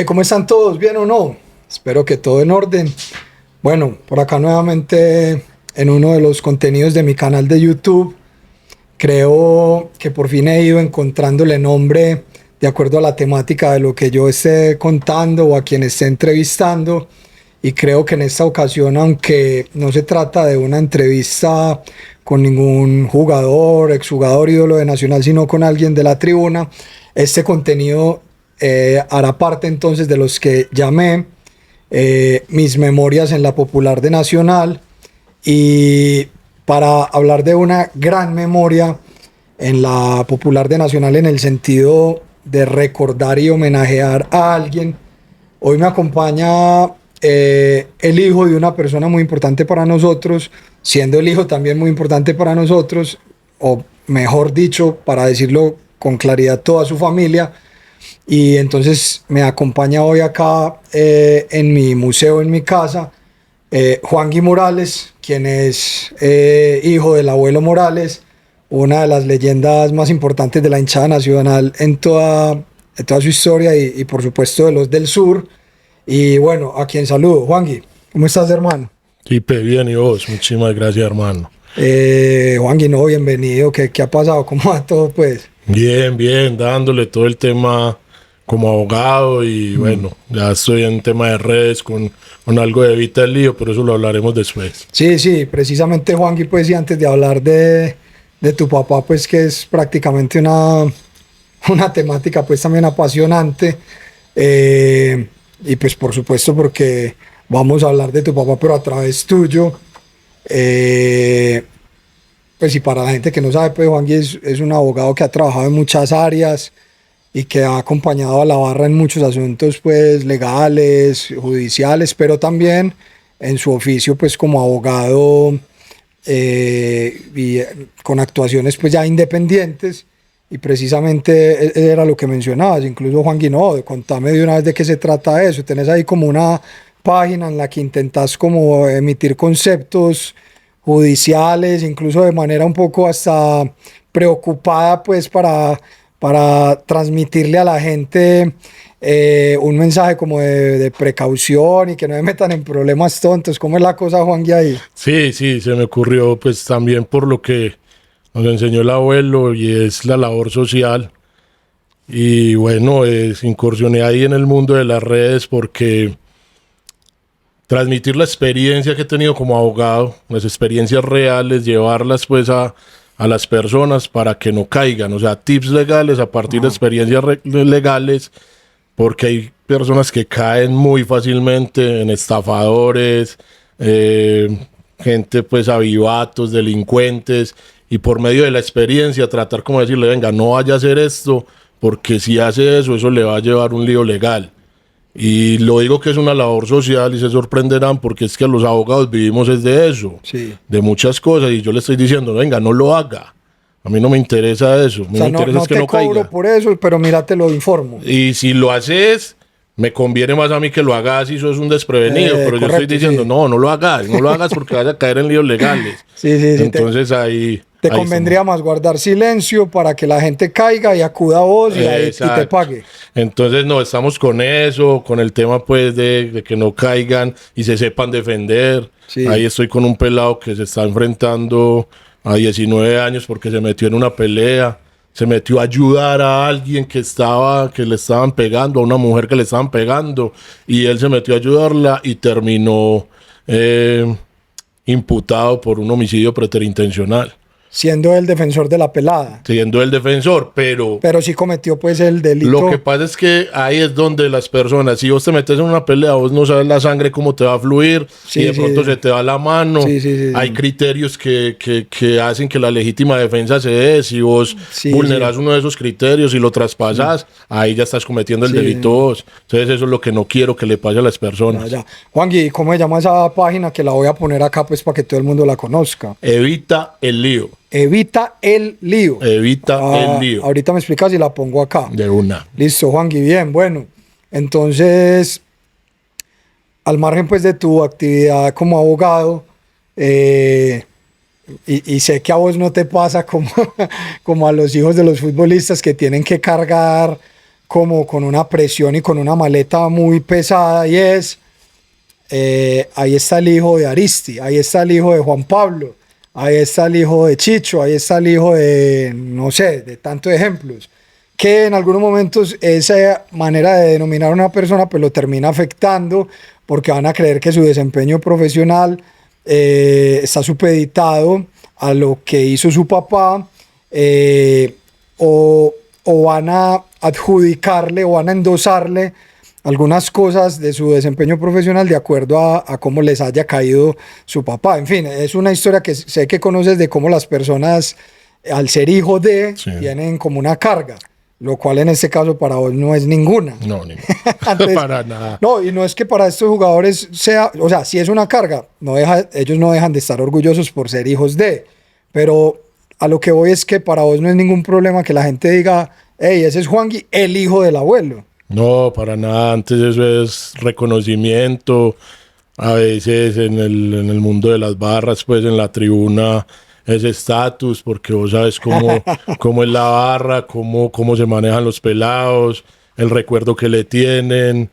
¿Cómo están todos? ¿Bien o no? Espero que todo en orden. Bueno, por acá nuevamente en uno de los contenidos de mi canal de YouTube. Creo que por fin he ido encontrándole nombre de acuerdo a la temática de lo que yo esté contando o a quien esté entrevistando. Y creo que en esta ocasión, aunque no se trata de una entrevista con ningún jugador, exjugador, ídolo de Nacional, sino con alguien de la tribuna, este contenido hará parte entonces de los que llamé mis memorias en la Popular de Nacional, y para hablar de una gran memoria en la Popular de Nacional en el sentido de recordar y homenajear a alguien, hoy me acompaña el hijo de una persona muy importante para nosotros, siendo el hijo también muy importante para nosotros, o mejor dicho, para decirlo con claridad, toda su familia. Y entonces me acompaña hoy acá en mi museo, en mi casa, Juangui Morales, quien es hijo del abuelo Morales, una de las leyendas más importantes de la hinchada nacional en toda su historia y por supuesto de los del sur. Y bueno, a quien saludo. Juangui, ¿cómo estás, hermano? Pipe, bien, y vos, muchísimas gracias, hermano. Juangui, no, bienvenido. ¿Qué ha pasado? ¿Cómo va todo, pues? Bien, dándole todo el tema como abogado y bueno, ya estoy en tema de redes con algo de Evita el Lío, pero eso lo hablaremos después. Sí, precisamente, Juangui, pues, y antes de hablar de tu papá, pues, que es prácticamente una temática, pues, también apasionante, y pues, por supuesto, porque vamos a hablar de tu papá, pero a través tuyo, pues, y para la gente que no sabe, pues, Juangui es un abogado que ha trabajado en muchas áreas y que ha acompañado a la barra en muchos asuntos, pues, legales, judiciales, pero también en su oficio, pues, como abogado, y con actuaciones, pues, ya independientes. Y precisamente era lo que mencionabas, incluso, Juangui, no, contame de una vez de qué se trata eso. Tenés ahí como una página en la que intentás como emitir conceptos judiciales, incluso de manera un poco hasta preocupada, pues, para transmitirle a la gente un mensaje como de precaución y que no me metan en problemas tontos. ¿Cómo es la cosa, Juangui, ahí? Sí, se me ocurrió pues también por lo que nos enseñó el abuelo y es la labor social. Y bueno, incursioné ahí en el mundo de las redes porque transmitir la experiencia que he tenido como abogado, las experiencias reales, llevarlas pues a las personas para que no caigan, o sea, tips legales a partir de experiencias legales, porque hay personas que caen muy fácilmente en estafadores, gente pues avivatos, delincuentes, y por medio de la experiencia tratar como decirle, venga, no vaya a hacer esto, porque si hace eso le va a llevar un lío legal. Y lo digo que es una labor social y se sorprenderán porque es que los abogados vivimos es de eso, Sí. de muchas cosas, y yo le estoy diciendo, venga, no lo haga. A mí no me interesa eso, a mí O sea, me interesa no es que te no cobro caiga. por eso, pero mira, te lo informo. Y si lo haces, me conviene más a mí que lo hagas y sos un desprevenido, pero yo Correcto, estoy diciendo, sí. no lo hagas porque vas a caer en líos legales. Sí, Entonces ahí... te ahí convendría más guardar silencio para que la gente caiga y acuda a vos y te Exacto. pague. Entonces no, estamos con eso, con el tema pues de que no caigan y se sepan defender. Sí. Ahí estoy con un pelado que se está enfrentando a 19 años porque se metió en una pelea, se metió a ayudar a alguien que le estaban pegando, a una mujer que le estaban pegando, y él se metió a ayudarla y terminó imputado por un homicidio preterintencional. Siendo el defensor de la pelada. Siendo el defensor, pero sí cometió pues el delito. lo que pasa es que ahí es donde las personas, si vos te metes en una pelea, vos no sabes la sangre cómo te va a fluir, Sí, y de pronto se te va la mano. Sí. Hay criterios que hacen que la legítima defensa se dé. Si vos vulnerás uno de esos criterios y lo traspasás, ahí ya estás cometiendo el delito vos. Entonces eso es lo que no quiero que le pase a las personas. Ya. Juangui, ¿cómo se llama esa página? Que la voy a poner acá pues para que todo el mundo la conozca. Evita el lío. Evita el lío. Evita el lío. Ahorita me explicas y la pongo acá. De una. Listo, Juangui, bien, bueno. Entonces, al margen pues de tu actividad como abogado, y sé que a vos no te pasa como, como a los hijos de los futbolistas que tienen que cargar como con una presión y con una maleta muy pesada, y es, ahí está el hijo de Aristi, ahí está el hijo de Juan Pablo, ahí está el hijo de Chicho, ahí está el hijo de, no sé, de tantos ejemplos, que en algunos momentos esa manera de denominar a una persona pues lo termina afectando, porque van a creer que su desempeño profesional está supeditado a lo que hizo su papá, o van a adjudicarle o van a endosarle algunas cosas de su desempeño profesional de acuerdo a cómo les haya caído su papá. En fin, es una historia que sé que conoces de cómo las personas, al ser hijo de, Sí. tienen como una carga, lo cual en este caso para vos no es ninguna. No, Entonces, para nada. no, y no es que para estos jugadores sea, o sea, sí es una carga, ellos no dejan de estar orgullosos por ser hijos de, pero a lo que voy es que para vos no es ningún problema que la gente diga, hey, ese es Juangui, el hijo del abuelo. No, para nada. Antes eso es reconocimiento. A veces en el mundo de las barras, pues en la tribuna es estatus, porque vos sabes cómo es la barra, cómo se manejan los pelados, el recuerdo que le tienen.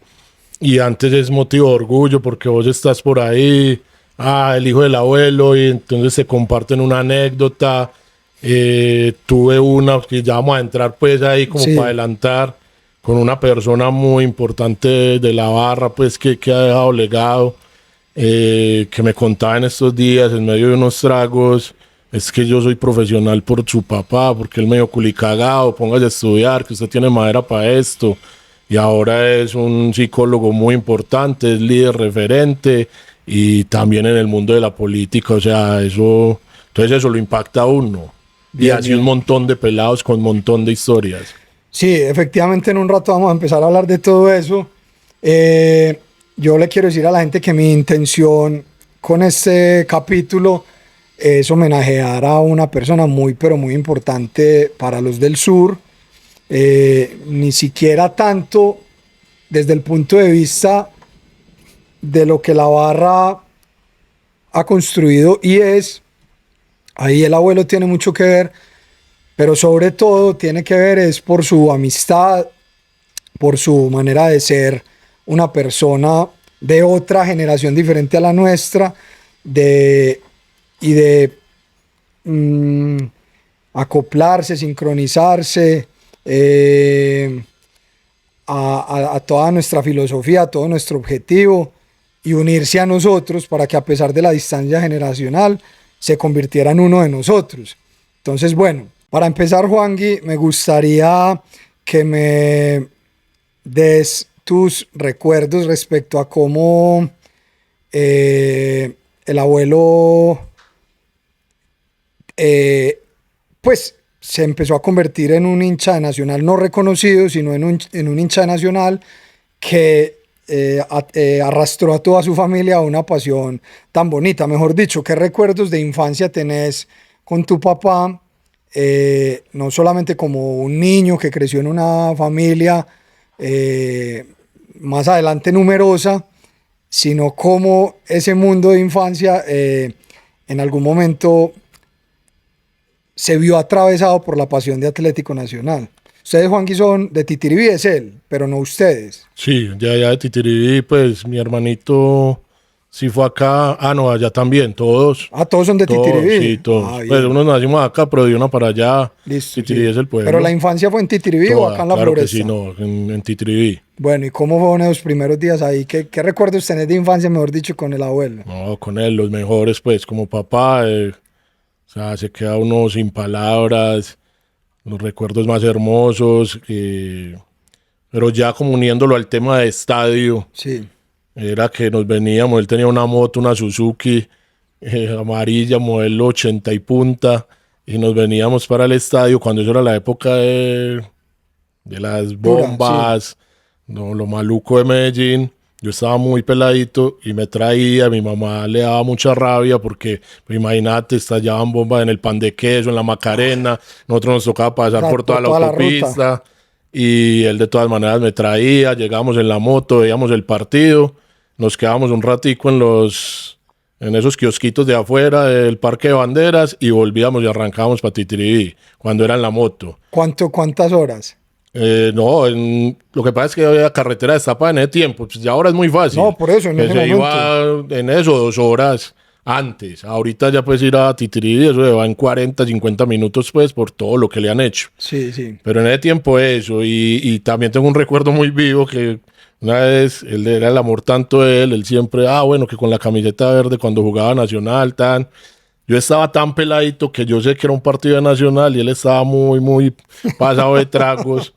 Y antes es motivo de orgullo porque vos estás por ahí, el hijo del abuelo, y entonces se comparten una anécdota. Tuve una que ya vamos a entrar pues ahí como Sí. para adelantar, con una persona muy importante de la barra, pues que ha dejado legado, que me contaba en estos días, en medio de unos tragos, es que yo soy profesional por su papá, porque él me dio culicagado, póngase a estudiar, que usted tiene madera para esto. Y ahora es un psicólogo muy importante, es líder referente, y también en el mundo de la política, o sea, entonces eso lo impacta a uno. Bien, y así bien. un montón de pelados con un montón de historias. Sí, efectivamente en un rato vamos a empezar a hablar de todo eso. Yo le quiero decir a la gente que mi intención con este capítulo es homenajear a una persona muy, pero muy importante para los del sur. Ni siquiera tanto desde el punto de vista de lo que la barra ha construido y es, ahí el abuelo tiene mucho que ver, pero sobre todo tiene que ver es por su amistad, por su manera de ser una persona de otra generación diferente a la nuestra, y de acoplarse, sincronizarse a toda nuestra filosofía, a todo nuestro objetivo, y unirse a nosotros para que a pesar de la distancia generacional se convirtiera en uno de nosotros. Entonces, bueno, para empezar, Juangui, me gustaría que me des tus recuerdos respecto a cómo el abuelo pues se empezó a convertir en un hincha de Nacional no reconocido, sino en un hincha de Nacional que arrastró a toda su familia a una pasión tan bonita. Mejor dicho, ¿qué recuerdos de infancia tenés con tu papá? No solamente como un niño que creció en una familia más adelante numerosa, sino como ese mundo de infancia en algún momento se vio atravesado por la pasión de Atlético Nacional. Ustedes, Juanqui, son de Titiribí, es él, pero no ustedes. Sí, ya de Titiribí, pues mi hermanito sí fue acá. No, allá también, todos. Ah, todos son de Todos, Titiribí. sí, todos. Ah, bien. Pues unos nacimos acá, pero de uno para allá. Listo, Titiribí sí. es el pueblo. Pero la infancia fue en Titiribí o Toda, acá en la claro que Floresta. sí, no, en Titiribí. Bueno, ¿y cómo fueron los primeros días ahí? ¿Qué recuerdos tenés de infancia, mejor dicho, con el abuelo? No, con él, los mejores, pues, como papá. O sea, se queda uno sin palabras, los recuerdos más hermosos. Pero ya como uniéndolo al tema de estadio, Sí. era que nos veníamos, él tenía una moto, una Suzuki amarilla, modelo 80 y punta, y nos veníamos para el estadio cuando eso era la época de las bombas, no, lo maluco de Medellín. Yo estaba muy peladito y me traía, mi mamá le daba mucha rabia porque, pues, imagínate, estallaban bombas en el Pan de Queso, en la Macarena, nosotros nos tocaba pasar O sea, por toda la toda la autopista, y él de todas maneras me traía, llegamos en la moto, veíamos el partido, nos quedábamos un ratico en esos kiosquitos de afuera del Parque de Banderas y volvíamos y arrancábamos para Titiribí, cuando era en la moto. ¿Cuántas horas? No, lo que pasa es que había carretera destapada en ese tiempo, pues ya ahora es muy fácil. No, por eso, en ese se momento. iba en eso 2 horas antes. Ahorita ya puedes ir a Titirí, eso se va en 40, 50 minutos, pues, por todo lo que le han hecho. Sí, sí. Pero en ese tiempo eso, y también tengo un recuerdo muy vivo que una vez él era el amor tanto de él siempre, bueno, que con la camiseta verde cuando jugaba Nacional, tan. Yo estaba tan peladito que yo sé que era un partido de Nacional y él estaba muy, muy pasado de tragos.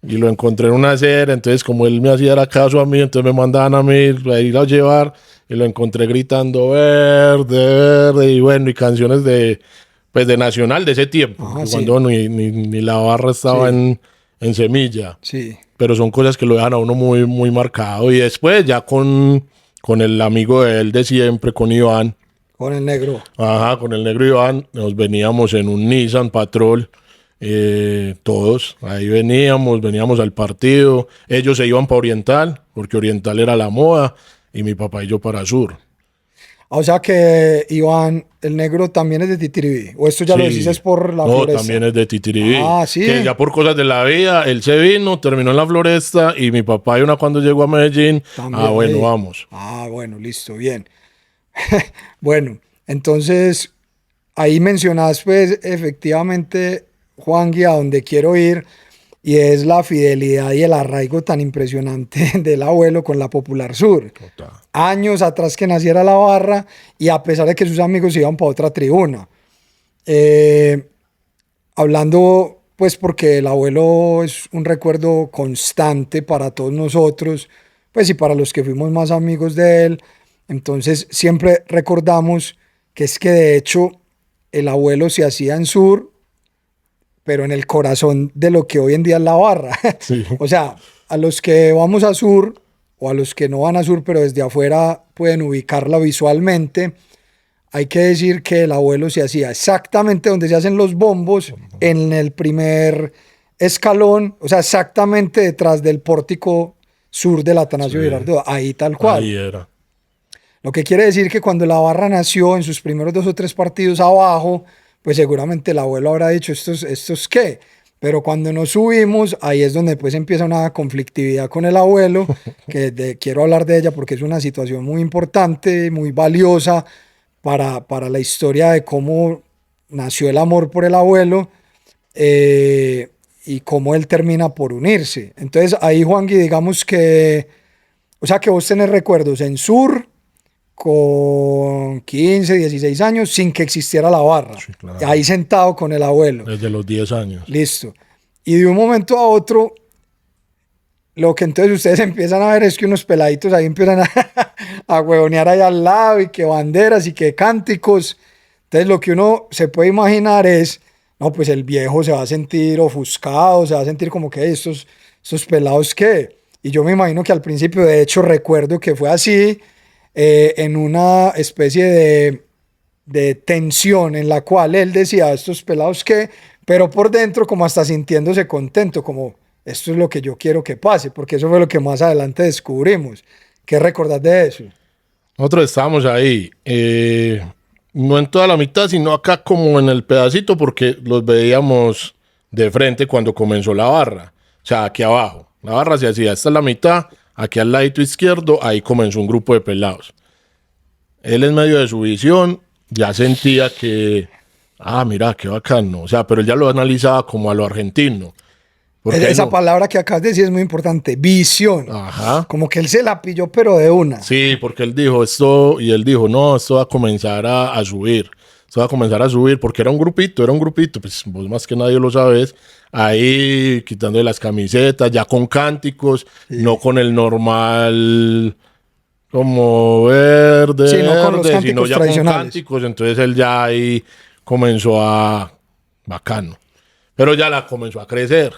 Y lo encontré en una acera, entonces como él me hacía caso a mí, entonces me mandaban a mí a ir a llevar y lo encontré gritando verde, verde, y bueno, y canciones pues de Nacional de ese tiempo, Ajá, sí. cuando ni la barra estaba Sí. en semilla. Sí. Pero son cosas que lo dejan a uno muy, muy marcado. Y después ya con el amigo de él de siempre, con Iván, Con el negro. ajá, con el negro Iván, nos veníamos en un Nissan Patrol, todos, ahí veníamos al partido, ellos se iban para Oriental, porque Oriental era la moda, y mi papá y yo para Sur. O sea que Iván, el negro, también es de Titiribí. O esto ya lo decís es por la no, floresta. también es de Titiribí. Ah, sí. Que ya por cosas de la vida, él se vino, terminó en la floresta, y mi papá y una cuando llegó a Medellín, También bueno, ahí. vamos. Ah, bueno, listo, bien. Bueno, entonces ahí mencionas pues efectivamente, Juan Guía, donde quiero ir, y es la fidelidad y el arraigo tan impresionante del abuelo con la Popular Sur. Total. Años atrás que naciera la barra y a pesar de que sus amigos iban para otra tribuna. Hablando pues porque el abuelo es un recuerdo constante para todos nosotros, pues y para los que fuimos más amigos de él. Entonces siempre recordamos que es que de hecho el abuelo se hacía en Sur, pero en el corazón de lo que hoy en día es la barra. Sí. O sea, a los que vamos a Sur o a los que no van a Sur, pero desde afuera pueden ubicarla visualmente, hay que decir que el abuelo se hacía exactamente donde se hacen los bombos, en el primer escalón, o sea, exactamente detrás del pórtico sur del Atanasio Girardot, ahí tal cual. Ahí era. Lo que quiere decir que cuando la barra nació en sus primeros 2 o 3 partidos abajo, pues seguramente el abuelo habrá dicho, ¿estos qué? Pero cuando nos subimos, ahí es donde pues empieza una conflictividad con el abuelo, que quiero hablar de ella porque es una situación muy importante, muy valiosa para la historia de cómo nació el amor por el abuelo y cómo él termina por unirse. Entonces ahí, Juangui, digamos que, o sea que vos tenés recuerdos en Sur, con 15, 16 años, sin que existiera la barra. Sí, claro. Ahí sentado con el abuelo. Desde los 10 años. Listo. Y de un momento a otro, lo que entonces ustedes empiezan a ver es que unos peladitos ahí empiezan a huevonear ahí al lado y que banderas y que cánticos. Entonces lo que uno se puede imaginar es, no, pues el viejo se va a sentir ofuscado, se va a sentir como que estos pelados qué. Y yo me imagino que al principio, de hecho, recuerdo que fue así, en una especie de tensión en la cual él decía, estos pelados qué, pero por dentro como hasta sintiéndose contento, como esto es lo que yo quiero que pase, porque eso fue lo que más adelante descubrimos. ¿Qué recordás de eso? Nosotros estábamos ahí, no en toda la mitad, sino acá como en el pedacito, porque los veíamos de frente cuando comenzó la barra. O sea, aquí abajo. La barra se hacía, esta es la mitad, aquí al ladito izquierdo, ahí comenzó un grupo de pelados. Él en medio de su visión ya sentía que, mira, qué bacano. O sea, pero él ya lo analizaba como a lo argentino. Porque Esa palabra que acabas de decir es muy importante, visión. Ajá. Como que él se la pilló, pero de una. Sí, porque él dijo esto, y él dijo, no, esto va a comenzar a subir. Esto va a comenzar a subir, porque era un grupito, pues vos más que nadie lo sabes, ahí quitando las camisetas, ya con cánticos, sí. No con el normal como verde, sí, no con los cánticos sino ya con cánticos, entonces él ya ahí comenzó a, bacano, pero ya la comenzó a crecer,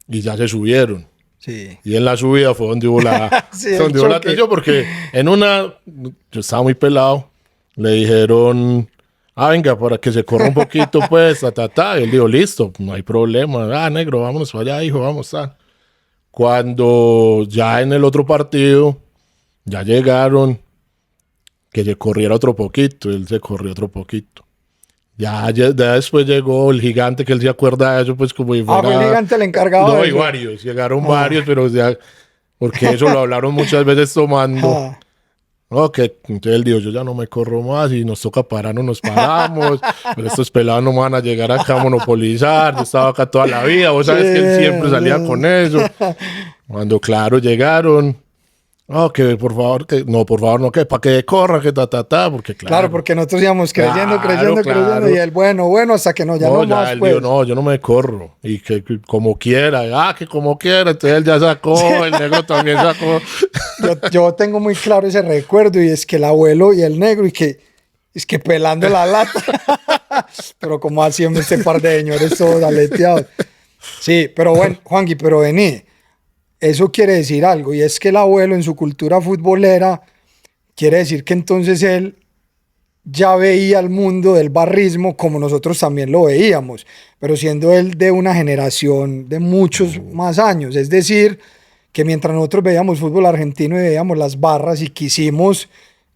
y ya se subieron. Sí. Y en la subida fue donde hubo la, sí, donde hubo la atención, porque en una, yo estaba muy pelado, le dijeron, venga, para que se corra un poquito, pues, y él dijo, listo, no hay problema, negro, vámonos para allá, hijo, vamos, Cuando ya en el otro partido, ya llegaron, que se corriera otro poquito, él se corrió otro poquito. Ya después llegó el gigante, que él se acuerda de eso, pues como si fuera... Fue el gigante el encargado No, de y eso. varios, llegaron varios, pero ya, porque eso lo hablaron muchas veces tomando. Ah. No, que entonces él dijo, yo ya no me corro más y nos toca parar, no nos paramos, pero estos pelados no van a llegar acá a monopolizar, yo estaba acá toda la vida, vos sabes que él siempre salía con eso. Cuando claro llegaron, no, que por favor, que no, por favor, no, que para que corra, que porque claro. Claro, porque nosotros íbamos creyendo, Claro, creyendo, y él, bueno, hasta que no, ya No, no más, él pues. dijo, no, yo no me corro. Y que como quiera, que como quiera. Entonces él ya sacó, el negro también sacó. Yo tengo muy claro ese recuerdo, y es que el abuelo y el negro, es que pelando la lata. Pero como así, hombre, este par de señores todos aleteados. Sí, pero bueno, Juangui, pero vení. Eso quiere decir algo, y es que el abuelo en su cultura futbolera quiere decir que entonces él ya veía el mundo del barrismo como nosotros también lo veíamos, pero siendo él de una generación de muchos más años. Es decir, que mientras nosotros veíamos fútbol argentino y veíamos las barras y quisimos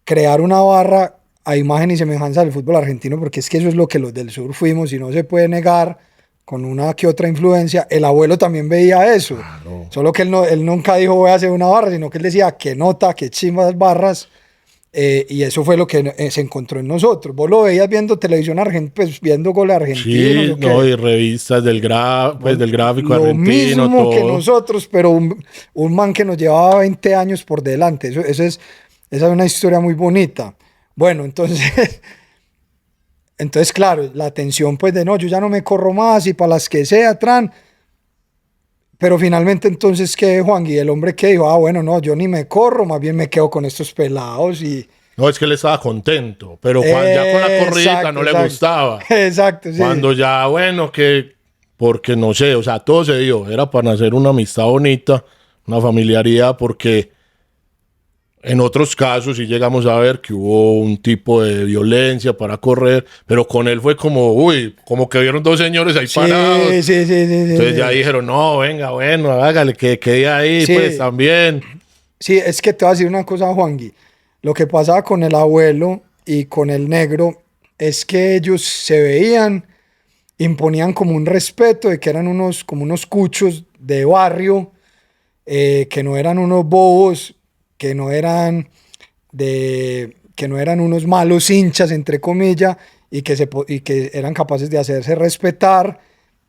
crear una barra a imagen y semejanza del fútbol argentino, porque es que eso es lo que los del sur fuimos y no se puede negar, con una que otra influencia, el abuelo también veía eso. Claro. Solo que él nunca dijo voy a hacer una barra, sino que él decía qué nota, qué chimbas barras. Y eso fue lo que se encontró en nosotros. Vos lo veías viendo televisión argentina, pues viendo goles argentinos. Sí, ¿O qué? no, y revistas pues, del gráfico Lo argentino, mismo que todo. nosotros, pero un man que nos llevaba 20 años por delante. Esa es una historia muy bonita. Bueno, entonces claro, la tensión pues de no, yo ya no me corro más y para las que sea, tran. Pero finalmente entonces, ¿qué, Juan? Y el hombre que dijo, bueno, no, yo ni me corro, más bien me quedo con estos pelados y... No, es que él estaba contento, pero ya con la corrida no le gustaba. Exacto, sí. Cuando ya, bueno, porque no sé, o sea, todo se dio, era para hacer una amistad bonita, una familiaridad, porque en otros casos sí llegamos a ver que hubo un tipo de violencia para correr, pero con él fue como, como que vieron dos señores ahí parados. Sí. Entonces ya dijeron, no, venga, bueno, hágale, que quede ahí, Sí. pues también. Sí, es que te voy a decir una cosa, Juangui. Lo que pasaba con el abuelo y con el negro es que ellos se veían, imponían como un respeto de que eran como unos cuchos de barrio, que no eran unos bobos, que no eran unos malos hinchas, entre comillas, y que eran capaces de hacerse respetar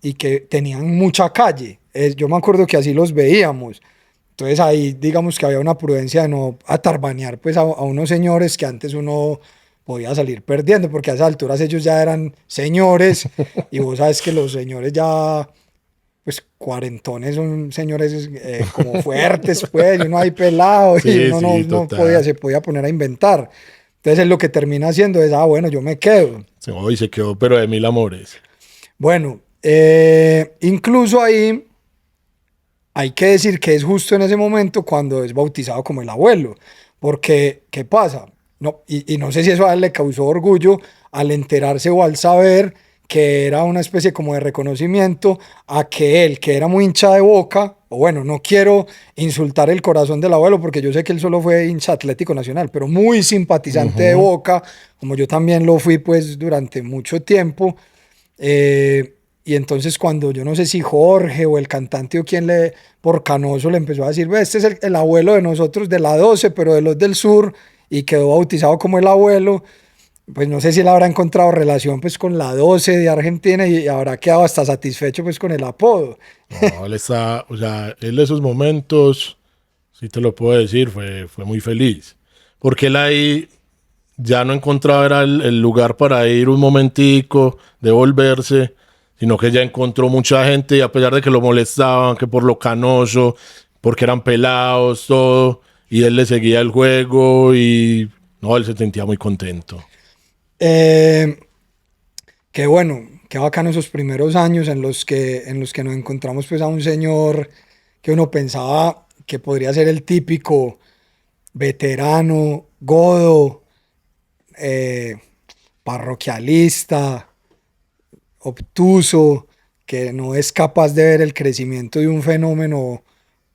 y que tenían mucha calle. Yo me acuerdo que así los veíamos. Entonces ahí digamos que había una prudencia de no atarbanear pues a unos señores que antes uno podía salir perdiendo, porque a esas alturas ellos ya eran señores y vos sabes que los señores ya pues cuarentones son señores como fuertes pues, y uno ahí pelado Sí, y uno no se podía poner a inventar. Entonces él lo que termina haciendo es, bueno, yo me quedo. Sí, hoy se quedó, pero de mil amores. Bueno, incluso ahí hay que decir que es justo en ese momento cuando es bautizado como el abuelo, porque ¿qué pasa? No, y no sé si eso a él le causó orgullo al enterarse o al saber que era una especie como de reconocimiento a que él, que era muy hincha de Boca, o bueno, no quiero insultar el corazón del abuelo porque yo sé que él solo fue hincha Atlético Nacional, pero muy simpatizante de Boca, como yo también lo fui pues durante mucho tiempo. Y entonces cuando yo no sé si Jorge o el cantante o quien por Canoso le empezó a decir, este es el abuelo de nosotros de la 12, pero de los del sur, y quedó bautizado como el abuelo, pues no sé si él habrá encontrado relación pues con la 12 de Argentina y habrá quedado hasta satisfecho pues con el apodo. No, él está, o sea, él esos momentos, si te lo puedo decir, fue muy feliz. Porque él ahí ya no encontraba era el lugar para ir un momentico, devolverse, sino que ya encontró mucha gente y a pesar de que lo molestaban, que por lo canoso, porque eran pelados, todo, y él le seguía el juego y no, él se sentía muy contento. Qué bueno, qué bacano esos primeros años en los que nos encontramos pues a un señor que uno pensaba que podría ser el típico veterano, godo, eh, parroquialista, obtuso, que no es capaz de ver el crecimiento de un fenómeno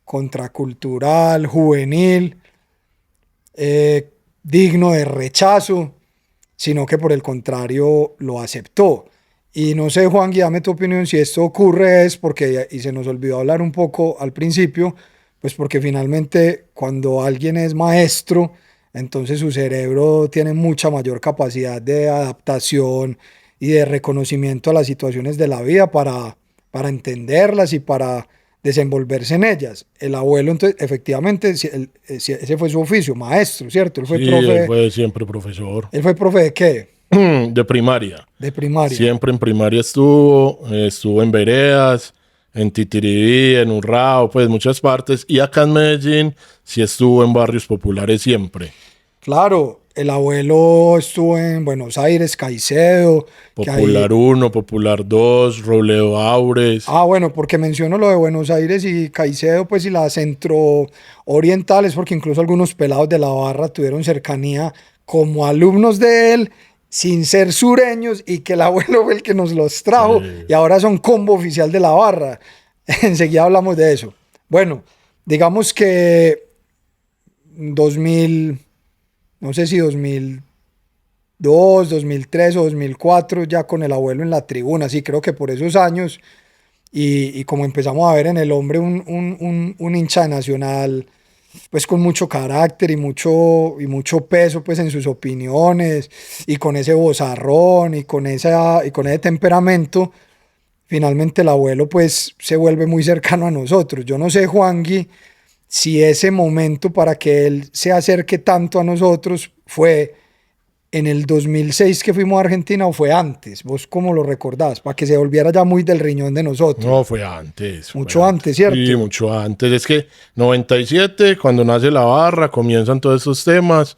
contracultural, juvenil, digno de rechazo, sino que por el contrario lo aceptó. Y no sé, Juan, dame tu opinión si esto ocurre es porque, y se nos olvidó hablar un poco al principio, pues porque finalmente cuando alguien es maestro, entonces su cerebro tiene mucha mayor capacidad de adaptación y de reconocimiento a las situaciones de la vida para entenderlas y para desenvolverse en ellas. El abuelo, entonces, efectivamente, ese fue su oficio, maestro, ¿cierto? Sí, él fue siempre profesor. ¿Él fue profe de qué? De primaria. De primaria. Siempre en primaria estuvo en Veredas, en Titiribí, en Urrao, pues muchas partes. Y acá en Medellín sí estuvo en barrios populares siempre. Claro, el abuelo estuvo en Buenos Aires, Caicedo. Popular 1, Popular 2, Robledo Aures. Ah, bueno, porque menciono lo de Buenos Aires y Caicedo, pues y la centro oriental, es porque incluso algunos pelados de la barra tuvieron cercanía como alumnos de él, sin ser sureños, y que el abuelo fue el que nos los trajo, Sí. y ahora son combo oficial de la barra. Enseguida hablamos de eso. Bueno, digamos que 2000, no sé si 2002, 2003 o 2004, ya con el abuelo en la tribuna, sí, creo que por esos años, y como empezamos a ver en el hombre un hincha de Nacional, pues con mucho carácter y mucho peso pues en sus opiniones, y con ese vozarrón y con ese temperamento, finalmente el abuelo pues se vuelve muy cercano a nosotros. Yo no sé, Juangui, si ese momento para que él se acerque tanto a nosotros fue en el 2006 que fuimos a Argentina o fue antes. ¿Vos cómo lo recordás? Para que se volviera ya muy del riñón de nosotros. No, fue antes. Mucho antes, ¿cierto? Sí, mucho antes. Es que 97, cuando nace la barra, comienzan todos estos temas.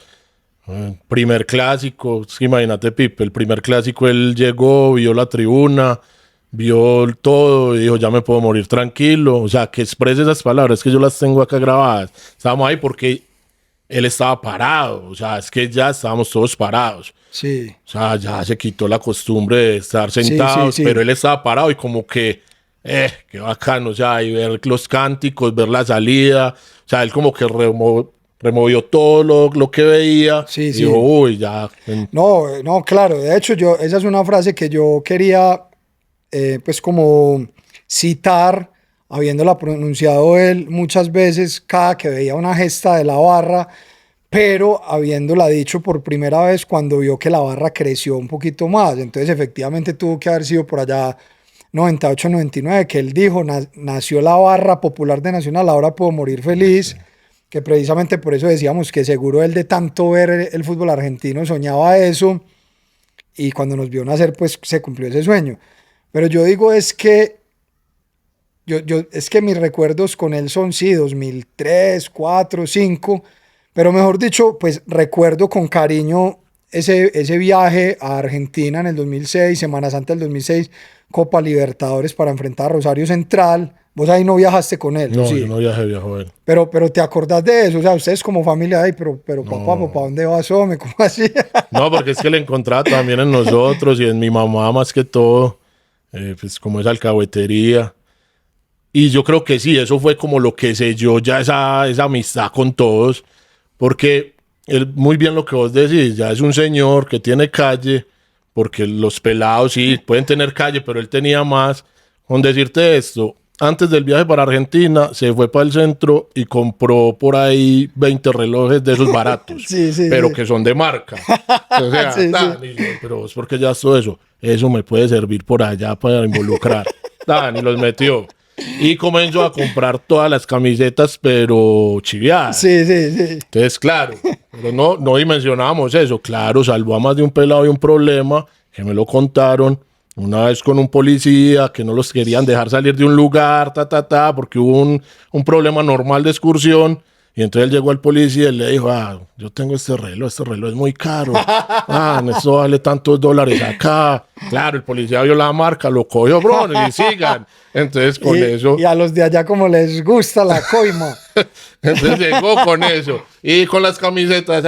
Primer clásico, es que imagínate, Pipe, el primer clásico él llegó, vio la tribuna, vio todo y dijo, ya me puedo morir tranquilo. O sea, que exprese esas palabras, que yo las tengo acá grabadas. Estábamos ahí porque él estaba parado, o sea, es que ya estábamos todos parados. Sí. O sea, ya se quitó la costumbre de estar sentados, sí. pero él estaba parado y como que, qué bacano, o sea, y ver los cánticos, ver la salida, o sea, él como que removió todo lo que veía Sí, y sí. dijo, uy, ya. No, claro. De hecho, esa es una frase que yo quería, pues como citar, habiéndola pronunciado él muchas veces cada que veía una gesta de la barra, pero habiéndola dicho por primera vez cuando vio que la barra creció un poquito más. Entonces, efectivamente, tuvo que haber sido por allá 98, 99, que él dijo, nació la barra popular de Nacional, ahora puedo morir feliz, que precisamente por eso decíamos que seguro él de tanto ver el fútbol argentino soñaba eso, y cuando nos vio nacer, pues se cumplió ese sueño. Pero yo digo es que es que mis recuerdos con él son, sí, 2003, 4, 5, pero mejor dicho, pues recuerdo con cariño ese viaje a Argentina en el 2006, Semana Santa del 2006, Copa Libertadores para enfrentar a Rosario Central. Vos ahí no viajaste con él, No, sí. yo no viajó él. Pero te acordás de eso, o sea, ustedes como familia, ay, pero No. papá, ¿dónde vas, hombre? ¿Cómo así? No, porque es que le encontraba también en nosotros y en mi mamá más que todo, pues como esa alcahuetería. Y yo creo que sí, eso fue como lo que selló ya esa amistad con todos, porque él, muy bien lo que vos decís, ya es un señor que tiene calle, porque los pelados sí pueden tener calle, pero él tenía más. Con decirte esto, antes del viaje para Argentina, se fue para el centro y compró por ahí 20 relojes de esos baratos, Sí, pero sí. que son de marca. O sea, Sí, sí. Dani, pero vos porque ya todo eso me puede servir por allá para involucrar. Dani los metió. Y comenzó a comprar todas las camisetas, pero chiviadas. Sí, sí, sí. Entonces, claro, pero no dimensionábamos eso. Claro, salvó a más de un pelado de un problema, que me lo contaron. Una vez con un policía, que no los querían dejar salir de un lugar, porque hubo un problema normal de excursión. Y entonces él llegó al policía y le dijo, yo tengo este reloj es muy caro. Esto vale tantos dólares acá. Claro, el policía vio la marca, lo cogió, bro, y sigan. Entonces con eso... Y a los de allá como les gusta la coima. Entonces llegó con eso. Y con las camisetas,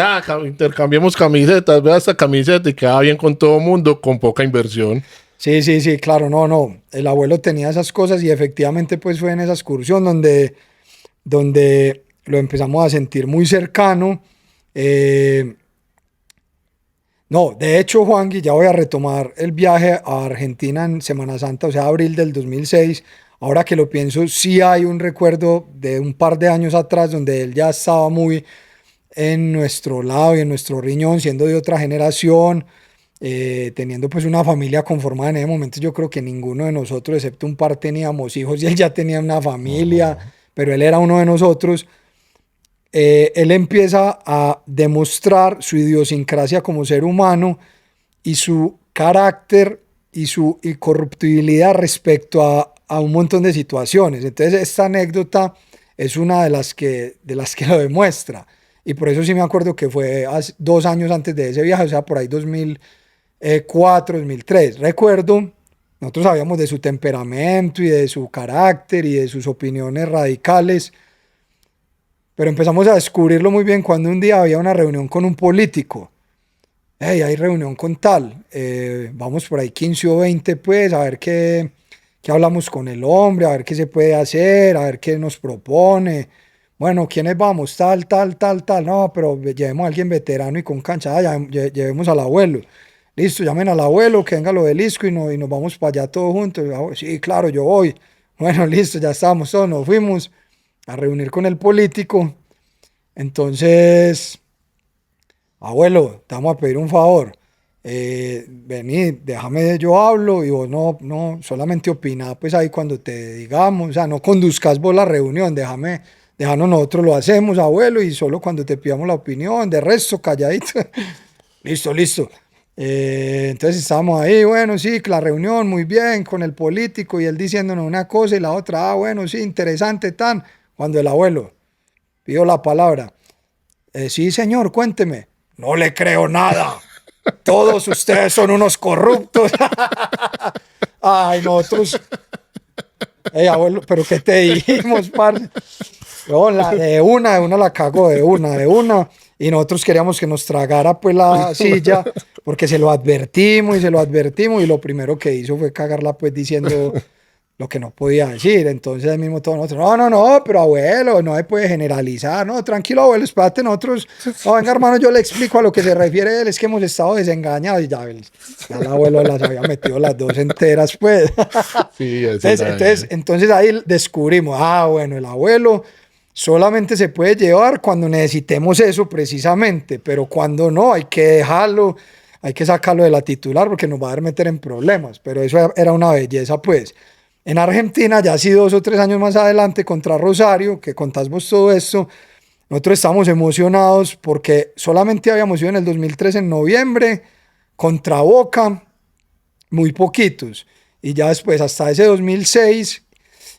intercambiemos camisetas, vea esta camiseta y queda bien con todo mundo, con poca inversión. Sí, sí, sí, claro, no. El abuelo tenía esas cosas y efectivamente pues fue en esa excursión donde lo empezamos a sentir muy cercano. No, de hecho, Juangui, ya voy a retomar el viaje a Argentina en Semana Santa, o sea, abril del 2006. Ahora que lo pienso, sí hay un recuerdo de un par de años atrás donde él ya estaba muy en nuestro lado y en nuestro riñón, siendo de otra generación, teniendo pues una familia conformada en ese momento. Yo creo que ninguno de nosotros, excepto un par, teníamos hijos y él ya tenía una familia, Ajá. pero él era uno de nosotros. Él empieza a demostrar su idiosincrasia como ser humano y su carácter y su incorruptibilidad respecto a un montón de situaciones. Entonces, esta anécdota es una de las que lo demuestra. Y por eso sí me acuerdo que fue 2 años antes de ese viaje, o sea, por ahí 2004, 2003. Recuerdo, nosotros sabíamos de su temperamento y de su carácter y de sus opiniones radicales, pero empezamos a descubrirlo muy bien cuando un día había una reunión con un político. Hey, hay reunión con tal, vamos por ahí 15 o 20 pues, a ver qué hablamos con el hombre, a ver qué se puede hacer, a ver qué nos propone. Bueno, ¿quiénes vamos? Tal, tal, tal, tal. No, pero llevemos a alguien veterano y con cancha. Llevemos al abuelo. Listo, llamen al abuelo, que venga lo del Isco y nos vamos para allá todos juntos. Sí, claro, yo voy. Bueno, listo, ya estábamos todos, nos fuimos a reunir con el político. Entonces, abuelo, te vamos a pedir un favor. Vení, déjame, yo hablo y vos no, solamente opina, pues ahí cuando te digamos, o sea, no conduzcas vos la reunión, déjanos nosotros lo hacemos, abuelo, y solo cuando te pidamos la opinión, de resto, calladito. Listo, listo. Entonces estábamos ahí, bueno, sí, la reunión, muy bien, con el político y él diciéndonos una cosa y la otra, bueno, sí, interesante, tan. Cuando el abuelo pidió la palabra, sí, señor, cuénteme. No le creo nada. Todos ustedes son unos corruptos. Ay, nosotros. Ey, abuelo, pero ¿qué te dijimos, parce? No, de una la cagó, de una. Y nosotros queríamos que nos tragara pues la silla, porque se lo advertimos y se lo advertimos. Y lo primero que hizo fue cagarla pues diciendo lo que no podía decir. Entonces, ahí mismo todos nosotros, no, pero abuelo, no se puede generalizar. No, tranquilo, abuelo, espérate, nosotros, no, venga, hermano, yo le explico a lo que se refiere él, es que hemos estado desengañados y ya el abuelo las había metido las dos enteras, pues. Sí, ese era él. Entonces ahí descubrimos, bueno, el abuelo solamente se puede llevar cuando necesitemos eso precisamente, pero cuando no, hay que dejarlo, hay que sacarlo de la titular porque nos va a meter en problemas. Pero eso era una belleza, pues. En Argentina, ya así 2 o 3 años más adelante, contra Rosario, que contás vos todo esto, nosotros estamos emocionados porque solamente habíamos ido en el 2003 en noviembre contra Boca, muy poquitos. Y ya después, hasta ese 2006,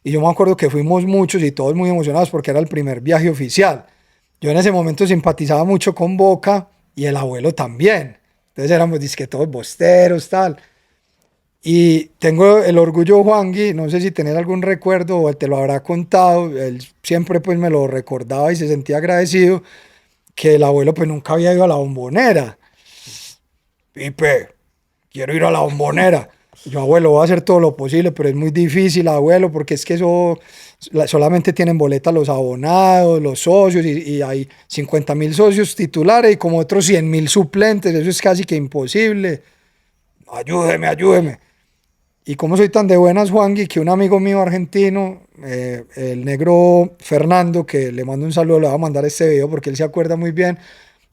y yo me acuerdo que fuimos muchos y todos muy emocionados porque era el primer viaje oficial. Yo en ese momento simpatizaba mucho con Boca y el abuelo también. Entonces éramos disque todos bosteros, tal. Y tengo el orgullo, Juangui, no sé si tenés algún recuerdo o él te lo habrá contado, él siempre pues me lo recordaba y se sentía agradecido que el abuelo pues nunca había ido a la Bombonera. Pipe, quiero ir a la Bombonera. Yo, abuelo, voy a hacer todo lo posible, pero es muy difícil, abuelo, porque es que eso solamente tienen boleta los abonados, los socios, y hay 50.000 socios titulares y como otros 100.000 suplentes, eso es casi que imposible. Ayúdeme, ayúdeme. Y como soy tan de buenas, Juangui, que un amigo mío argentino, el negro Fernando, que le mando un saludo, le va a mandar este video porque él se acuerda muy bien,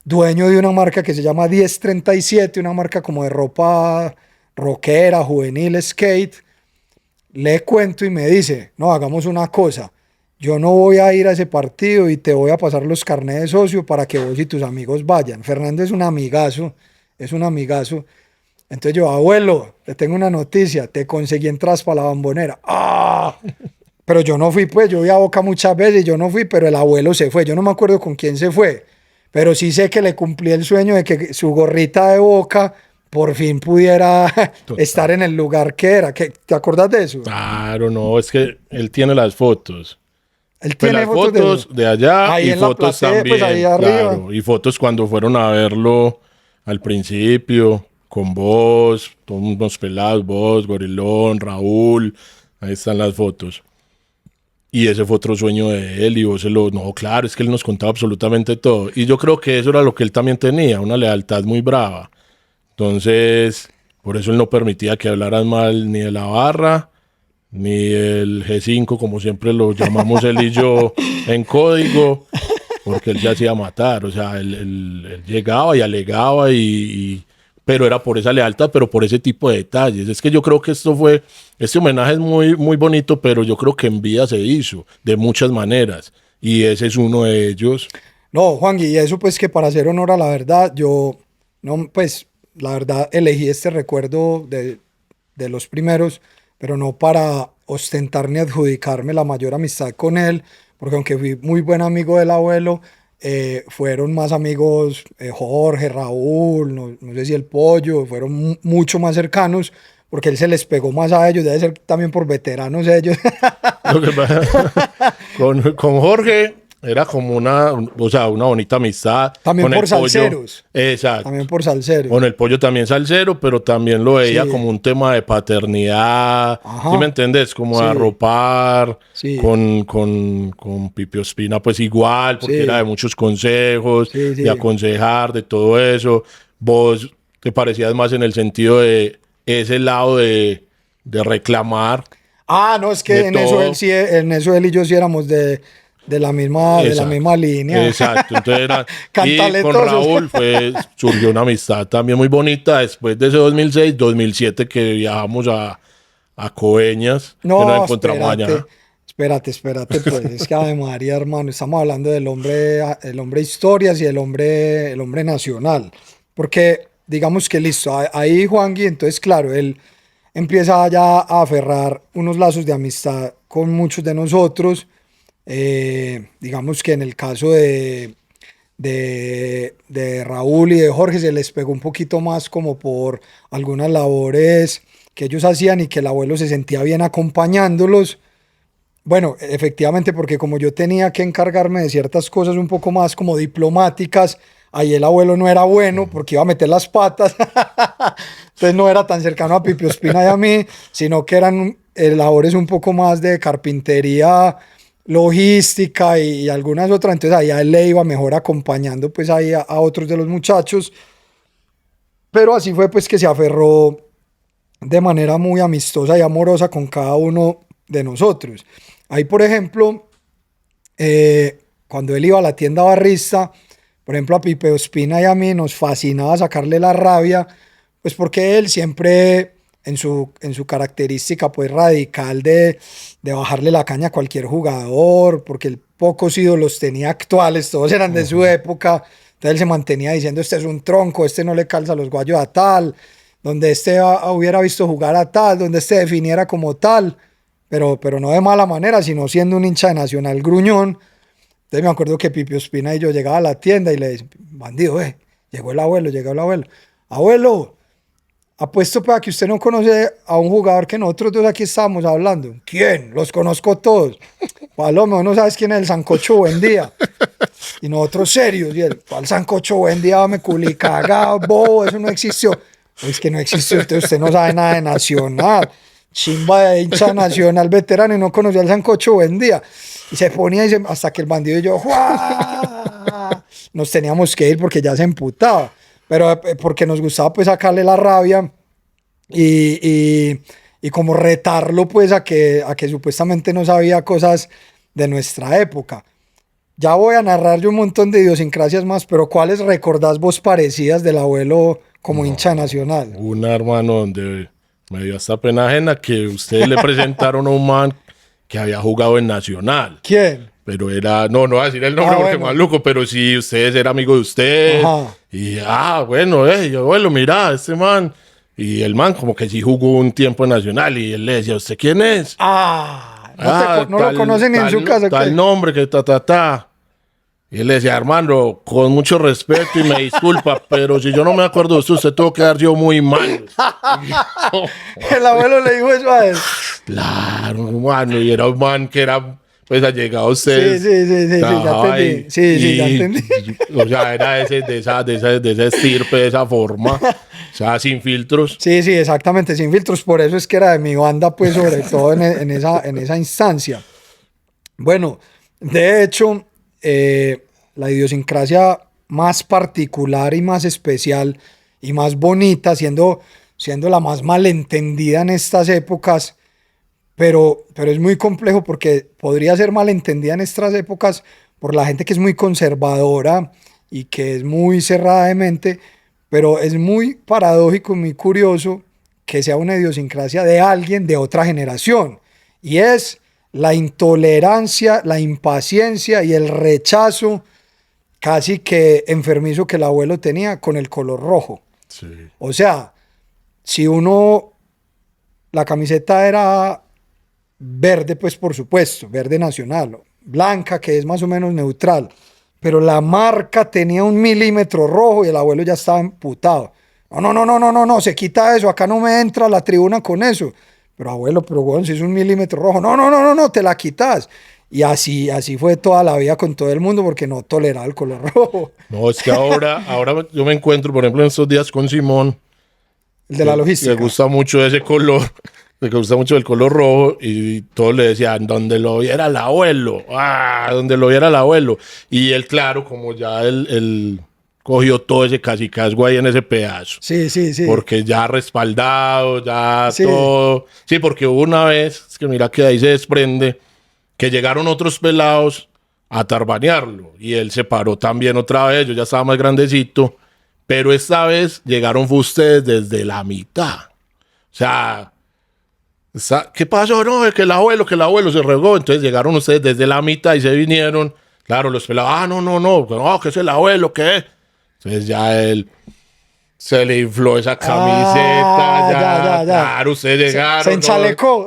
dueño de una marca que se llama 1037, una marca como de ropa rockera, juvenil, skate, le cuento y me dice, no, hagamos una cosa, yo no voy a ir a ese partido y te voy a pasar los carnets de socio para que vos y tus amigos vayan. Fernando es un amigazo, es un amigazo. Entonces yo, abuelo, te tengo una noticia, te conseguí entradas para la Bombonera. ¡Ah! Pero yo no fui, pues, yo vi a Boca muchas veces, yo no fui, pero el abuelo se fue. Yo no me acuerdo con quién se fue, pero sí sé que le cumplí el sueño de que su gorrita de Boca por fin pudiera estar Total. en el lugar que era. ¿Te acordás de eso? Claro, no, es que él tiene las fotos. Él Pues tiene las fotos de eso. fotos de allá Ahí y en la fotos platea, pues ahí también, arriba. claro. Y fotos cuando fueron a verlo al principio, con vos, todos unos pelados, vos, Gorilón, Raúl. Ahí están las fotos. Y ese fue otro sueño de él y vos se lo... No, claro, es que él nos contaba absolutamente todo. Y yo creo que eso era lo que él también tenía, una lealtad muy brava. Entonces, por eso él no permitía que hablaran mal ni de la barra, ni el G5, como siempre lo llamamos él y yo en código, porque él se hacía matar. O sea, él llegaba y alegaba, pero era por esa lealtad, pero por ese tipo de detalles. Es que yo creo que este homenaje es muy, muy bonito, pero yo creo que en vida se hizo de muchas maneras. Y ese es uno de ellos. No, Juan, y eso pues que para hacer honor a la verdad, yo, no, pues la verdad elegí este recuerdo de los primeros, pero no para ostentar ni adjudicarme la mayor amistad con él, porque aunque fui muy buen amigo del abuelo, fueron más amigos Jorge, Raúl, no sé si el Pollo, fueron mucho más cercanos, porque él se les pegó más a ellos, debe ser también por veteranos ellos. Lo que pasa- con Jorge era como o sea, una bonita amistad. También Con por el Pollo, salseros. exacto. También por salseros. Con el Pollo también salsero, pero también lo veía Sí. como un tema de paternidad. Ajá. ¿Sí me entendés? Como de Sí. arropar. Sí. Con Pipi Ospina, pues igual, porque Sí. era de muchos consejos, Sí, sí. de aconsejar, de todo eso. Vos te parecías más en el sentido de ese lado de reclamar. Ah, no, es De que todo. en eso él y yo sí éramos de la Exacto. misma línea. Exacto. Entonces y con Cantaletosos. Raúl surgió una amistad también muy bonita después de ese 2006, 2007 que viajamos a Coveñas, que nos No, encontramos allá. espérate, pues es que Ave María, hermano, estamos hablando el hombre historias y el hombre nacional. Porque digamos que listo, ahí Juangui, entonces claro, él empieza ya a aferrar unos lazos de amistad con muchos de nosotros. Digamos que en el caso de Raúl y de Jorge se les pegó un poquito más como por algunas labores que ellos hacían y que el abuelo se sentía bien acompañándolos. Bueno, efectivamente, porque como yo tenía que encargarme de ciertas cosas un poco más como diplomáticas, ahí el abuelo no era bueno porque iba a meter las patas. Entonces no era tan cercano a Pipi Ospina y a mí, sino que eran labores un poco más de carpintería, logística y algunas otras. Entonces ahí a él le iba mejor acompañando pues ahí a otros de los muchachos. Pero así fue pues que se aferró de manera muy amistosa y amorosa con cada uno de nosotros. Ahí, por ejemplo, cuando él iba a la tienda barrista, por ejemplo, a Pipe Ospina y a mí nos fascinaba sacarle la rabia, pues porque él siempre en su característica pues radical de bajarle la caña a cualquier jugador, porque el pocos ídolos tenía actuales, todos eran de su época, entonces él se mantenía diciendo, este es un tronco, este no le calza los guayos a tal, donde este hubiera visto jugar a tal, donde este definiera como tal, pero no de mala manera, sino siendo un hincha de Nacional gruñón. Entonces me acuerdo que Pipi Ospina y yo llegaba a la tienda y le decía, bandido, llegó el abuelo, llegó el abuelo. Abuelo, apuesto para que usted no conoce a un jugador que nosotros dos aquí estábamos hablando. ¿Quién? Los conozco todos. Palomo, no sabes quién es el Sancocho Buendía. Y nosotros serios, y él, ¿cuál Sancocho Buendía? Me culí cagado, bobo, eso no existió. Es que no existió, usted no sabe nada de Nacional. Chimba de hincha Nacional veterano y no conocía al Sancocho Buendía. Y se ponía hasta que el bandido y yo, ¡juá! Nos teníamos que ir porque ya se emputaba. Pero porque nos gustaba pues sacarle la rabia y como retarlo pues a que supuestamente no sabía cosas de nuestra época. Ya voy a narrar yo un montón de idiosincrasias más, pero ¿cuáles recordás vos parecidas del abuelo como hincha nacional? Una, hermano, donde me dio hasta pena ajena que ustedes le presentaron a un man que había jugado en Nacional. ¿Quién? Pero no voy a decir el nombre porque Bueno. maluco, pero sí, ustedes eran amigos de usted. Ajá. Y, bueno, yo, bueno, mira, este man. Y el man como que sí jugó un tiempo en Nacional y él le decía, ¿usted quién es? No lo conocen ni en su casa. Tal ¿Qué? nombre que ta. Y él le decía, hermano, con mucho respeto y me disculpa, pero si yo no me acuerdo de usted tuvo que dar yo muy mal. El abuelo le dijo eso a él. Claro, hermano, y era un man que era, pues, allegado a ustedes. Sí, ya Trabajaba entendí. ahí, Sí, ya entendí. O sea, era de esa estirpe, de esa forma. O sea, sin filtros. Sí, exactamente, sin filtros. Por eso es que era de mi banda, pues, sobre todo en esa instancia. Bueno, de hecho, la idiosincrasia más particular y más especial, y más bonita, siendo la más malentendida en estas épocas, pero es muy complejo porque podría ser malentendida en estas épocas por la gente que es muy conservadora y que es muy cerrada de mente, pero es muy paradójico y muy curioso que sea una idiosincrasia de alguien de otra generación, y es la intolerancia, la impaciencia y el rechazo casi que enfermizo que el abuelo tenía con el color rojo. Sí. O sea, si la camiseta era verde, pues por supuesto, verde nacional, blanca, que es más o menos neutral, pero la marca tenía 1 milímetro rojo y el abuelo ya estaba emputado. No, se quita eso, acá no me entra a la tribuna con eso. Pero abuelo, pero bueno, si es 1 milímetro rojo, no, te la quitas. Y así fue toda la vida con todo el mundo porque no toleraba el color rojo. No, es que ahora yo me encuentro, por ejemplo, en estos días con Simón, El de la logística. le gusta mucho ese color, le gusta mucho el color rojo, y todos le decían, donde lo viera el abuelo, donde lo viera el abuelo. Y él, claro, como ya él cogió todo ese cacicazgo ahí en ese pedazo. Sí. Porque ya respaldado, ya Sí. todo. Sí, porque hubo una vez, es que mira que de ahí se desprende, que llegaron otros pelados a tarbanearlo. Y él se paró también otra vez, yo ya estaba más grandecito. Pero esta vez llegaron ustedes desde la mitad. O sea, ¿qué pasó? No, es que el abuelo se regó. Entonces llegaron ustedes desde la mitad y se vinieron. Claro, los pelados, no, que es el abuelo, ¿qué es? Entonces ya él se le infló esa camiseta. Ya. Claro, ustedes llegaron. Se enchalecó.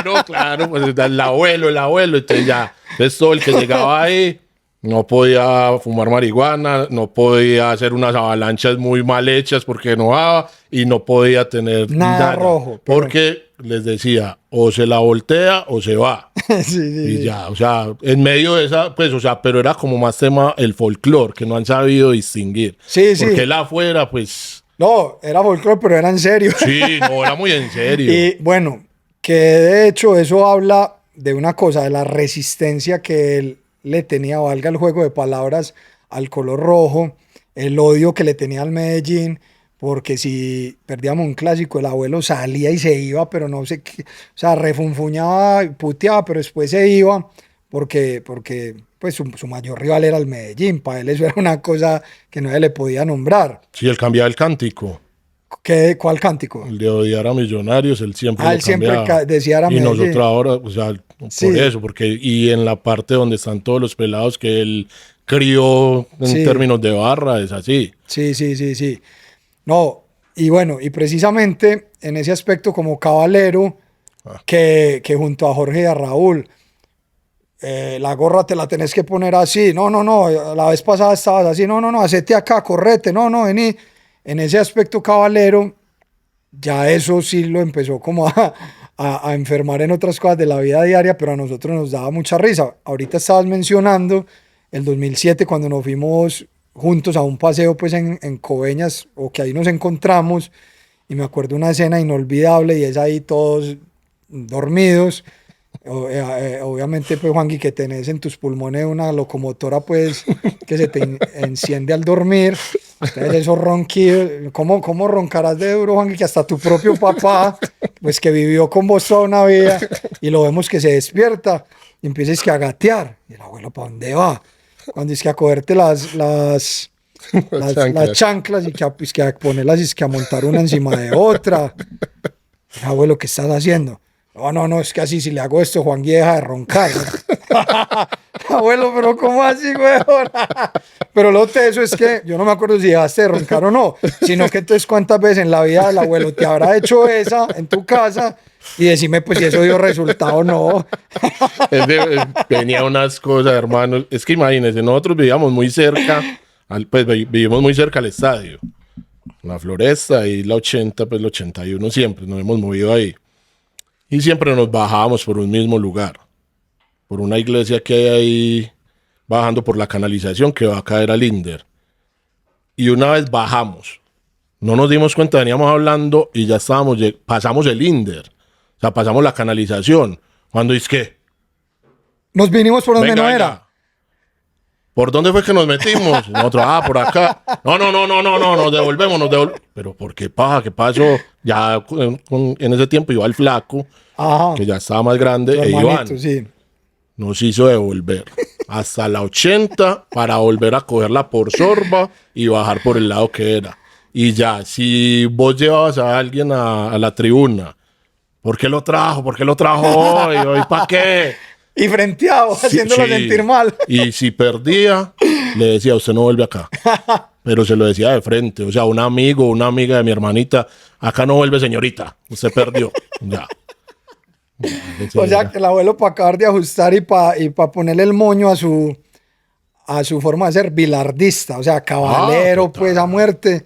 ¿no? Claro, pues el abuelo. Entonces ya, entonces todo el que llegaba ahí no podía fumar marihuana, no podía hacer unas avalanchas muy mal hechas porque no daba, y no podía tener nada rojo. Porque les decía, o se la voltea o se va. Sí. Ya, o sea, en medio de esa, pues, o sea, pero era como más tema el folclore, que no han sabido distinguir. Sí. Porque él afuera, pues... No, era folclore, pero era en serio. Sí, no, era muy en serio. Y bueno, que de hecho eso habla de una cosa, de la resistencia que él le tenía, valga el juego de palabras, al color rojo, el odio que le tenía al Medellín, porque si perdíamos un clásico, el abuelo salía y se iba, pero no sé qué, o sea, refunfuñaba, puteaba, pero después se iba, porque pues su mayor rival era el Medellín, para él eso era una cosa que no se le podía nombrar. Sí, él cambiaba el cántico. ¿Cuál cántico? El de odiar a Millonarios, él siempre lo Él siempre cambiaba. decía era Y Medellín. nosotros ahora, o sea, Sí. por eso, porque y en la parte donde están todos los pelados que él crió en Sí. términos de barra, es así. Sí. No, y bueno, y precisamente en ese aspecto como caballero, que junto a Jorge y a Raúl, la gorra te la tenés que poner así, no, la vez pasada estabas así, no, hacete acá, correte, no, vení. En ese aspecto caballero, ya eso sí lo empezó como a enfermar en otras cosas de la vida diaria, pero a nosotros nos daba mucha risa. Ahorita estabas mencionando el 2007 cuando nos fuimos juntos a un paseo pues en Coveñas, o que ahí nos encontramos, y me acuerdo una escena inolvidable y es ahí todos dormidos. Obviamente pues Juangui, que tenés en tus pulmones una locomotora pues que se te enciende al dormir. Entonces esos ronquidos, ¿cómo roncarás de duro, Juangui, que hasta tu propio papá, pues que vivió con vos toda una vida, y lo vemos que se despierta y empiezas que a gatear, y el abuelo, ¿para dónde va? Cuando es que a cogerte las chanclas y que a ponerlas y es que a montar una encima de otra. El abuelo, ¿qué estás haciendo? No, es que así si le hago esto, Juan deja de roncar. Abuelo, pero ¿cómo así, weón? Pero lo de eso es que yo no me acuerdo si dejaste de roncar o no, sino que entonces cuántas veces en la vida el abuelo te habrá hecho esa en tu casa, y decime pues si eso dio resultado o no. Tenía unas cosas, hermano. Es que imagínense, nosotros vivíamos muy cerca, vivimos muy cerca al estadio, la Floresta y la 80, pues la 81 siempre, nos hemos movido ahí. Y siempre nos bajábamos por un mismo lugar, por una iglesia que hay ahí, bajando por la canalización que va a caer al Inder. Y una vez bajamos, no nos dimos cuenta, veníamos hablando y ya pasamos el Inder. O sea, pasamos la canalización. Cuando es que nos vinimos por donde no era. ¿por dónde fue que nos metimos? Y nosotros, por acá. No, nos devolvemos. Pero ¿por qué paja? ¿Qué pasó? Ya en ese tiempo iba el flaco, Ajá. que ya estaba más grande, Tu e hermanito, Iván sí. nos hizo devolver hasta la 80 para volver a cogerla por Sorba y bajar por el lado que era. Y ya, si vos llevabas a alguien a la tribuna, ¿por qué lo trajo? ¿Por qué lo trajo hoy? ¿Hoy para qué? Y frenteado, haciéndolo sentir mal. Y si perdía, le decía, usted no vuelve acá. Pero se lo decía de frente. O sea, un amigo, una amiga de mi hermanita, acá no vuelve, señorita. Usted perdió. Ya. O sea, que el abuelo para acabar de ajustar y para ponerle el moño a su forma de ser bilardista, o sea, caballero, pues a muerte,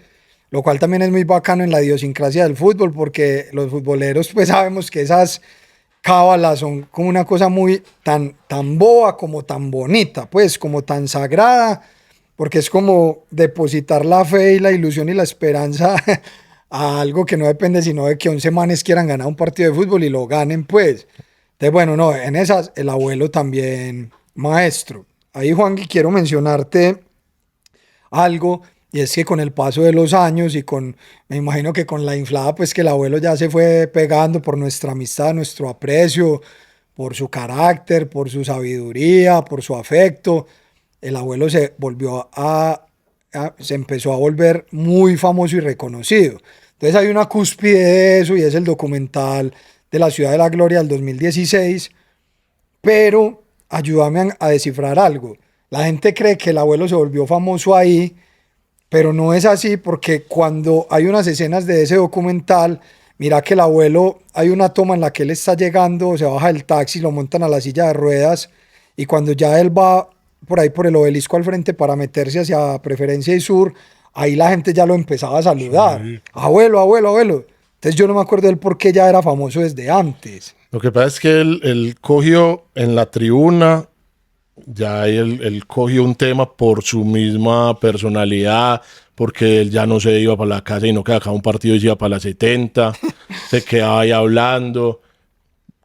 lo cual también es muy bacano en la idiosincrasia del fútbol, porque los futboleros, pues sabemos que esas cábalas son como una cosa muy tan boba como tan bonita, pues como tan sagrada, porque es como depositar la fe y la ilusión y la esperanza a algo que no depende sino de que 11 manes quieran ganar un partido de fútbol y lo ganen, pues. Entonces, bueno, no, en esas el abuelo también maestro. Ahí, Juan, quiero mencionarte algo, y es que con el paso de los años y me imagino que con la inflada, pues que el abuelo ya se fue pegando por nuestra amistad, nuestro aprecio, por su carácter, por su sabiduría, por su afecto, el abuelo se empezó a volver muy famoso y reconocido. Entonces hay una cúspide de eso y es el documental de la Ciudad de la Gloria del 2016, pero ayúdame a descifrar algo. La gente cree que el abuelo se volvió famoso ahí, pero no es así, porque cuando hay unas escenas de ese documental, mira que el abuelo, hay una toma en la que él está llegando, se baja del taxi, lo montan a la silla de ruedas, y cuando ya él va por ahí por el obelisco al frente para meterse hacia Preferencia y Sur, ahí la gente ya lo empezaba a saludar. Sí. Abuelo, abuelo, abuelo. Entonces yo no me acuerdo del por qué ya era famoso desde antes. Lo que pasa es que él cogió en la tribuna, ya él cogió un tema por su misma personalidad, porque él ya no se iba para la casa y no que acá un partido y se iba para la 70, se quedaba ahí hablando,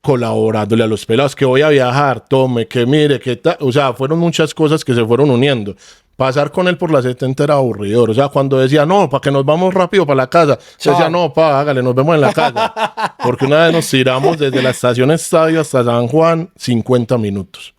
colaborándole a los pelados, que voy a viajar, tome, que mire, que tal. O sea, fueron muchas cosas que se fueron uniendo. Pasar con él por la 70 era aburridor. O sea, cuando decía, no, para que nos vamos rápido para la casa, se decía, no, hágale, nos vemos en la casa. Porque una vez nos tiramos desde la estación Estadio hasta San Juan, 50 minutos.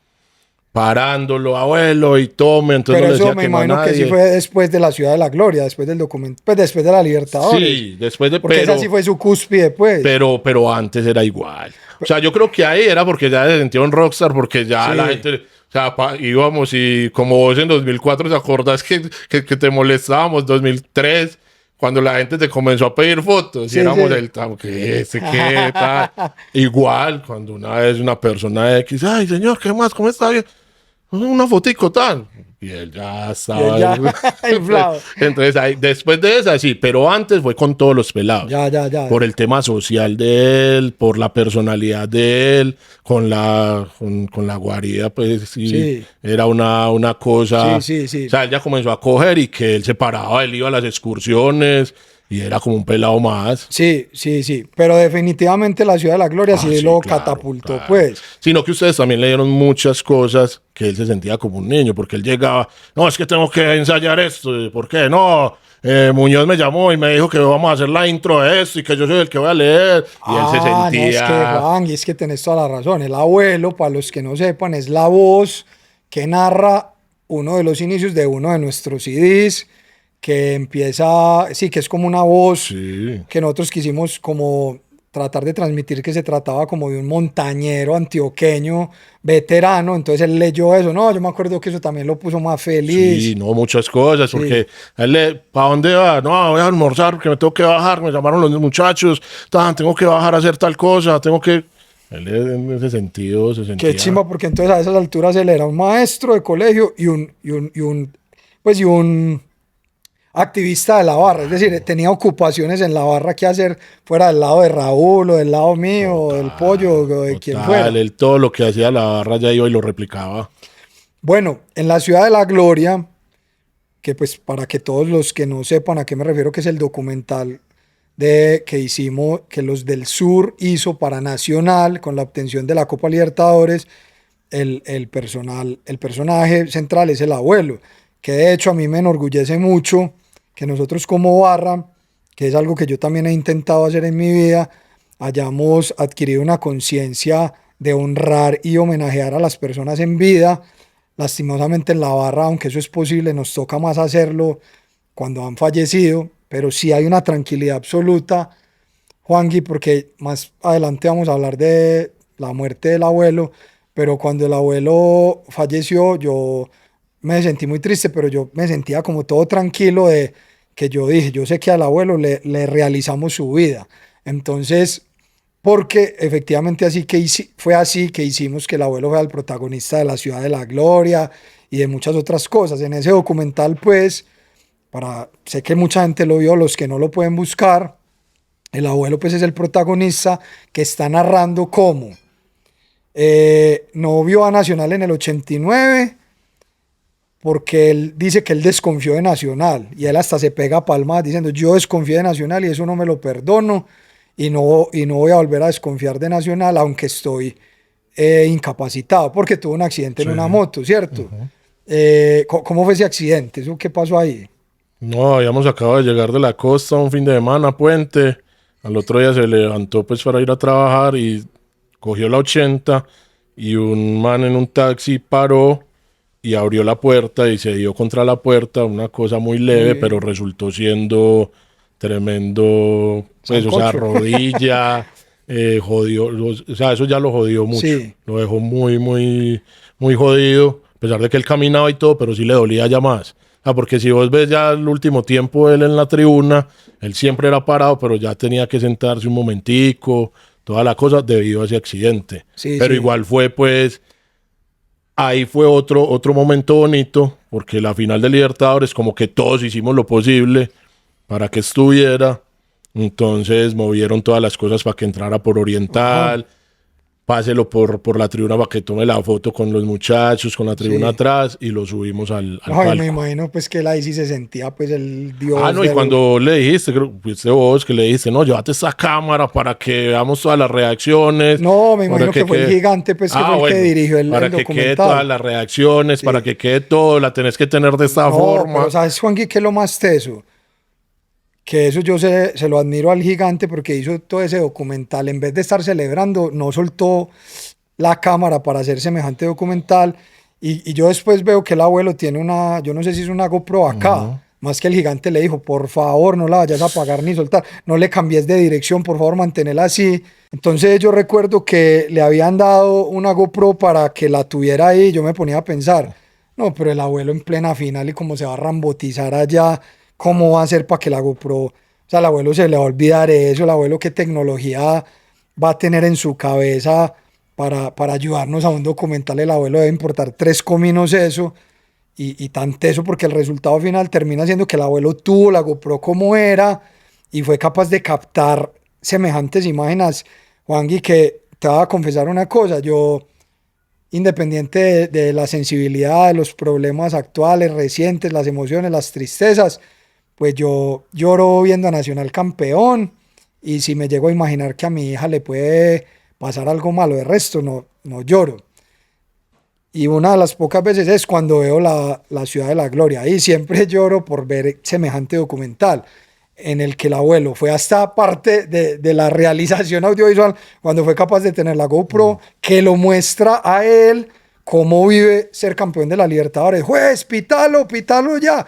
Parándolo, abuelo, y tome. Entonces pero no eso decía me que imagino no que sí fue después de la Ciudad de la Gloria, después del documento, pues después de la Libertadores. Sí, después de... Porque esa sí fue su cúspide, pues. Pero antes era igual. O sea, yo creo que ahí era porque ya se sentía un rockstar, porque ya sí. La gente... O sea, íbamos y como vos en 2004, ¿te acordás que te molestábamos? 2003, cuando la gente te comenzó a pedir fotos, sí, y éramos sí. ¿Qué tal? Igual, cuando una vez una persona X, ay, señor, ¿qué más? ¿Cómo está bien? Una fotico tal. Y él ya estaba inflado. Entonces, ahí, después de esa, sí, pero antes fue con todos los pelados. Ya. Por el tema social de él, por la personalidad de él, con la guarida, pues sí. Era una cosa. Sí. O sea, él ya comenzó a coger y que él se paraba, él iba a las excursiones. Y era como un pelado más. Sí. Pero definitivamente la Ciudad de la Gloria sí lo catapultó, claro. Pues. Sino que ustedes también le dieron muchas cosas que él se sentía como un niño, porque él llegaba, no, es que tengo que ensayar esto. ¿Por qué? No, Muñoz me llamó y me dijo que vamos a hacer la intro de esto y que yo soy el que voy a leer. Y él se sentía... No, es que, Juan, y es que tenés toda la razón. El abuelo, para los que no sepan, es la voz que narra uno de los inicios de uno de nuestros CDs, que empieza, sí, que es como una voz que nosotros quisimos como tratar de transmitir, que se trataba como de un montañero antioqueño veterano. Entonces él leyó eso. No, yo me acuerdo que eso también lo puso más feliz. Sí, no, muchas cosas, porque él ¿para dónde va? No, voy a almorzar porque me tengo que bajar, me llamaron los muchachos, tengo que bajar a hacer tal cosa, Él en ese sentido se sentía... Qué chimba, porque entonces a esas alturas él era un maestro de colegio y un activista de la barra, es decir, tenía ocupaciones en la barra que hacer fuera del lado de Raúl o del lado mío o del pollo o de quien fuera. Él todo lo que hacía la barra ya iba y lo replicaba. Bueno, en la Ciudad de la Gloria, que pues para que todos los que no sepan a qué me refiero, que es el documental que hicimos, que los del Sur hizo para Nacional con la obtención de la Copa Libertadores, el personaje central es el abuelo, que de hecho a mí me enorgullece mucho que nosotros como barra, que es algo que yo también he intentado hacer en mi vida, hayamos adquirido una conciencia de honrar y homenajear a las personas en vida. Lastimosamente en la barra, aunque eso es posible, nos toca más hacerlo cuando han fallecido, pero sí hay una tranquilidad absoluta, Juangui, porque más adelante vamos a hablar de la muerte del abuelo, pero cuando el abuelo falleció yo me sentí muy triste, pero yo me sentía como todo tranquilo de que yo dije, yo sé que al abuelo le realizamos su vida. Entonces, porque efectivamente fue así que hicimos que el abuelo fuera el protagonista de La Ciudad de la Gloria y de muchas otras cosas. En ese documental, pues, sé que mucha gente lo vio, los que no lo pueden buscar, el abuelo pues es el protagonista que está narrando cómo no vio a Nacional en el 89 porque él dice que él desconfió de Nacional y él hasta se pega palmas diciendo yo desconfié de Nacional y eso no me lo perdono y no voy a volver a desconfiar de Nacional aunque estoy incapacitado porque tuvo un accidente Sí. en una moto, ¿cierto? ¿Cómo fue ese accidente? ¿Eso qué pasó ahí? No, habíamos acabado de llegar de la costa un fin de semana, puente. Al otro día se levantó pues para ir a trabajar y cogió la 80 y un man en un taxi paró y abrió la puerta y se dio contra la puerta, una cosa muy leve, pero Uy, resultó siendo tremendo, pues, o sea, sancocho. rodilla, jodió, o sea, eso ya lo jodió mucho, Sí, lo dejó muy, muy, muy jodido, a pesar de que él caminaba y todo, pero sí le dolía ya más. Porque si vos ves ya el último tiempo él en la tribuna, él siempre era parado, pero ya tenía que sentarse un momentico, toda la cosa debido a ese accidente. sí, Pero sí. igual fue pues ahí fue otro momento bonito, porque la final de Libertadores, como que todos hicimos lo posible para que estuviera. Entonces movieron todas las cosas para que entrara por Ajá, Oriental, páselo por la tribuna para que tome la foto con los muchachos, con la tribuna sí. atrás y lo subimos al Ay, me palco. imagino pues que él ahí sí se sentía pues el Ah, dios no, y del... cuando le dijiste, creo que fuiste vos que le dijiste, no, llévate esta cámara para que veamos todas las reacciones, No, me para imagino que que fue el quede. gigante pues que fue Ah, el que bueno, dirigió el para que quede todas documental. las reacciones, para Sí. que quede todo, la tenés que tener de esta No, pero forma. ¿sabes, Juanqui, qué es lo más teso? Que eso yo se lo admiro al gigante porque hizo todo ese documental. En vez de estar celebrando, no soltó la cámara para hacer semejante documental. Y yo después veo que el abuelo tiene una, yo no sé si es una GoPro acá, Ujú. más que el gigante le dijo, por favor, no la vayas a apagar ni soltar, no le cambies de dirección, por favor, manténela así. Entonces yo recuerdo que le habían dado una GoPro para que la tuviera ahí. Yo me ponía a pensar, no, pero el abuelo en plena final y cómo se va a rambotizar allá, cómo va a hacer para que la GoPro, o sea, al abuelo se le va a olvidar eso, el abuelo qué tecnología va a tener en su cabeza para ayudarnos a un documental. El abuelo debe importar tres cominos eso y tan teso porque el resultado final termina siendo que el abuelo tuvo la GoPro como era y fue capaz de captar semejantes imágenes. Juangui, que te voy a confesar una cosa, yo independiente de la sensibilidad, de los problemas actuales, recientes, las emociones, las tristezas, pues yo lloro viendo a Nacional campeón y si me llego a imaginar que a mi hija le puede pasar algo malo, de resto no lloro. Y una de las pocas veces es cuando veo la Ciudad de la Gloria y siempre lloro por ver semejante documental en el que el abuelo fue hasta parte de la realización audiovisual cuando fue capaz de tener la GoPro que lo muestra a él cómo vive ser campeón de la Libertadores. Juez, pitalo ya.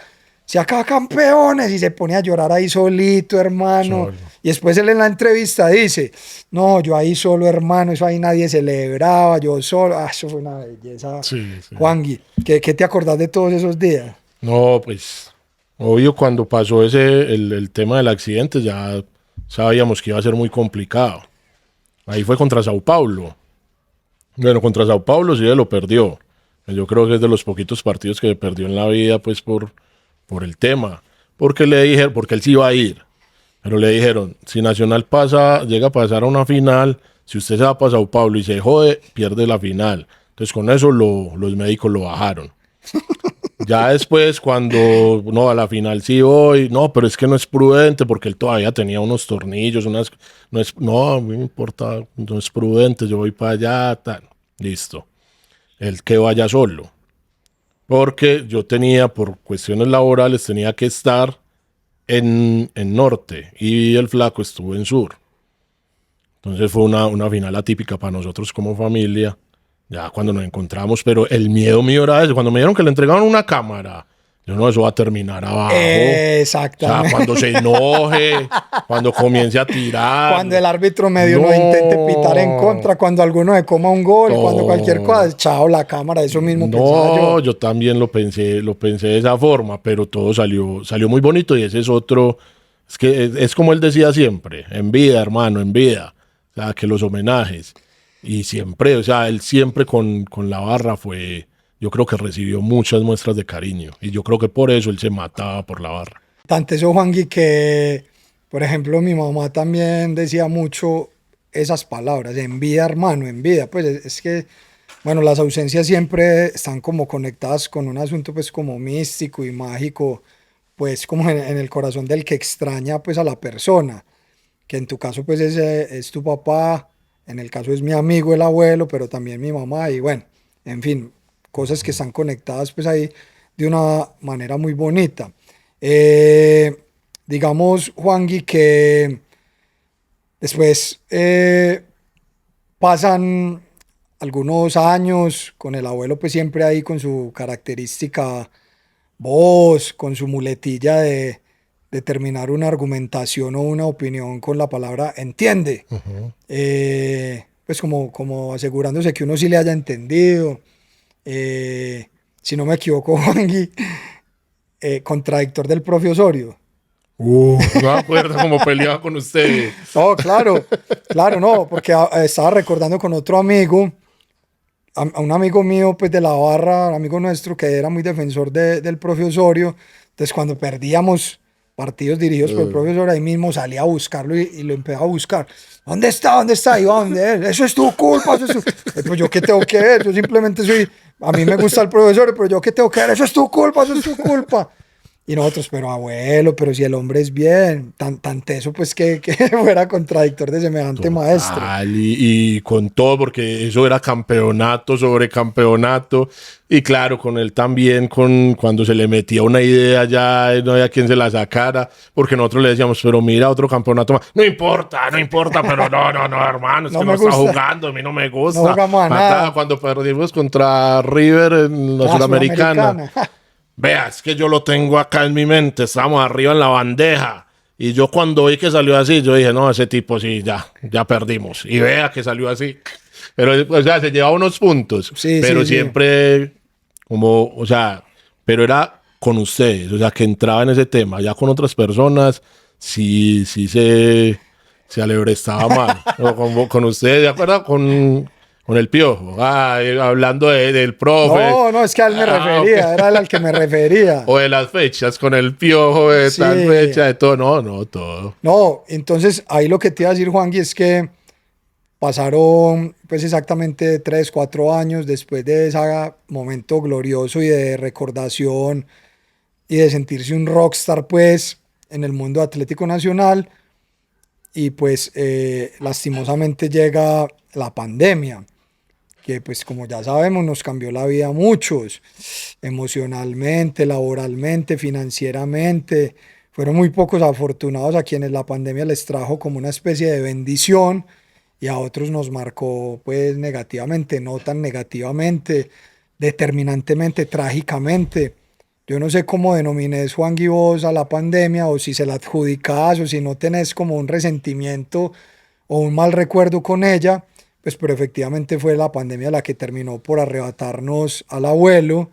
Se acaba campeones y se pone a llorar ahí solito, hermano. Solo. Y después él en la entrevista dice, no, yo ahí solo, hermano, eso ahí nadie celebraba, yo solo. Ah, eso fue una belleza, Sí, sí. Juangui. ¿Qué te acordás de todos esos días? No, pues, obvio, cuando pasó el tema del accidente, ya sabíamos que iba a ser muy complicado. Ahí fue contra Sao Paulo. Bueno, contra Sao Paulo sí se lo perdió. Yo creo que es de los poquitos partidos que perdió en la vida, pues, por el tema. Porque le dijeron, porque él sí iba a ir. Pero le dijeron, si Nacional llega a pasar a una final, si usted se va para Sao Paulo y se jode, pierde la final. Entonces con eso los médicos lo bajaron. Ya después, cuando no, a la final sí voy, no, pero es que no es prudente porque él todavía tenía unos tornillos, no, a mí me importa, no es prudente, yo voy para allá, tal, listo. el que vaya solo. Porque yo tenía, por cuestiones laborales, tenía que estar en norte y el flaco estuvo en sur. Entonces fue una final atípica para nosotros como familia, ya cuando nos encontramos, pero el miedo mío era eso, cuando me dijeron que le entregaron una cámara, yo no, eso va a terminar abajo. O sea, Exactamente. cuando se enoje, cuando comience a tirar. Cuando el árbitro medio no intente pitar en contra, cuando alguno se coma un gol, cuando cualquier cosa, chao la cámara, eso mismo pensaba No, yo. yo también lo pensé de esa forma, pero todo salió muy bonito y ese es otro, es que es como él decía siempre, en vida, hermano, en vida, o sea, que los homenajes, y siempre, o sea, él siempre con la barra fue, yo creo que recibió muchas muestras de cariño, y yo creo que por eso él se mataba por la barra. Tanto eso, Juangui, que, por ejemplo, mi mamá también decía mucho esas palabras, en vida, hermano, en vida. Pues es que, bueno, las ausencias siempre están como conectadas con un asunto pues como místico y mágico, pues como en el corazón del que extraña pues a la persona, que en tu caso pues es tu papá, en el caso es mi amigo, el abuelo, pero también mi mamá y bueno, en fin, cosas que están conectadas pues ahí de una manera muy bonita. Eh, digamos, Juangui, que después pasan algunos años con el abuelo, pues siempre ahí con su característica voz, con su muletilla de terminar una argumentación o una opinión con la palabra entiende. Pues como asegurándose que uno sí le haya entendido. Si no me equivoco, Juangui, contradictor del propio Osorio. No me acuerdo cómo peleaba con usted. No, claro, claro, no, porque estaba recordando con otro amigo, a un amigo mío, pues de la barra, amigo nuestro, que era muy defensor del profe Osorio. Entonces, cuando perdíamos partidos dirigidos por el profe Osorio, ahí mismo salía a buscarlo y lo empezaba a buscar. ¿Dónde está? ¿Dónde está? Iba donde él. Eso es tu culpa. Eso es Pues yo qué tengo que ver. Yo simplemente soy. A mí me gusta el profesor, pero yo qué tengo que ver. Eso es tu culpa. Eso es tu culpa. Y nosotros, pero abuelo, pero si el hombre es bien, tan teso, pues que fuera contradictor de semejante maestro. Y con todo, porque eso era campeonato sobre campeonato. Y claro, con él también, cuando se le metía una idea ya no había quien se la sacara, porque nosotros le decíamos, pero mira, otro campeonato más. No importa, pero no, hermano, es No que me no está gusta. jugando, a mí no me gusta. No jugamos a nada. Cuando perdimos contra River en la La Sudamericana. Sudamericana. Vea, es que yo lo tengo acá en mi mente, estamos arriba en la bandeja. Y yo cuando vi que salió así, yo dije, no, ese tipo sí, ya perdimos. Y vea que salió así. Pero, o sea, se llevaba unos puntos. Sí, Pero sí, sí. siempre, como, o sea, pero era con ustedes, o sea, que entraba en ese tema. Ya con otras personas, sí se alebrestaba mal. O con ustedes, ¿de acuerdo? Con el Piojo. Hablando del profe. No, es que a él me refería, Ok. era él al que me refería. O de las fechas, con el Piojo, de tal Sí. fecha, de todo. No, todo. No, entonces ahí lo que te iba a decir, Juangui, es que pasaron pues exactamente 3, 4 años después de ese momento glorioso y de recordación y de sentirse un rockstar pues en el mundo atlético nacional y pues lastimosamente llega la pandemia que pues como ya sabemos nos cambió la vida a muchos, emocionalmente, laboralmente, financieramente. Fueron muy pocos afortunados a quienes la pandemia les trajo como una especie de bendición y a otros nos marcó pues negativamente, no tan negativamente, determinantemente, trágicamente. Yo no sé cómo denomines, Juan vos a la pandemia o si se la adjudicás o si no tenés como un resentimiento o un mal recuerdo con ella, pues pero efectivamente fue la pandemia la que terminó por arrebatarnos al abuelo,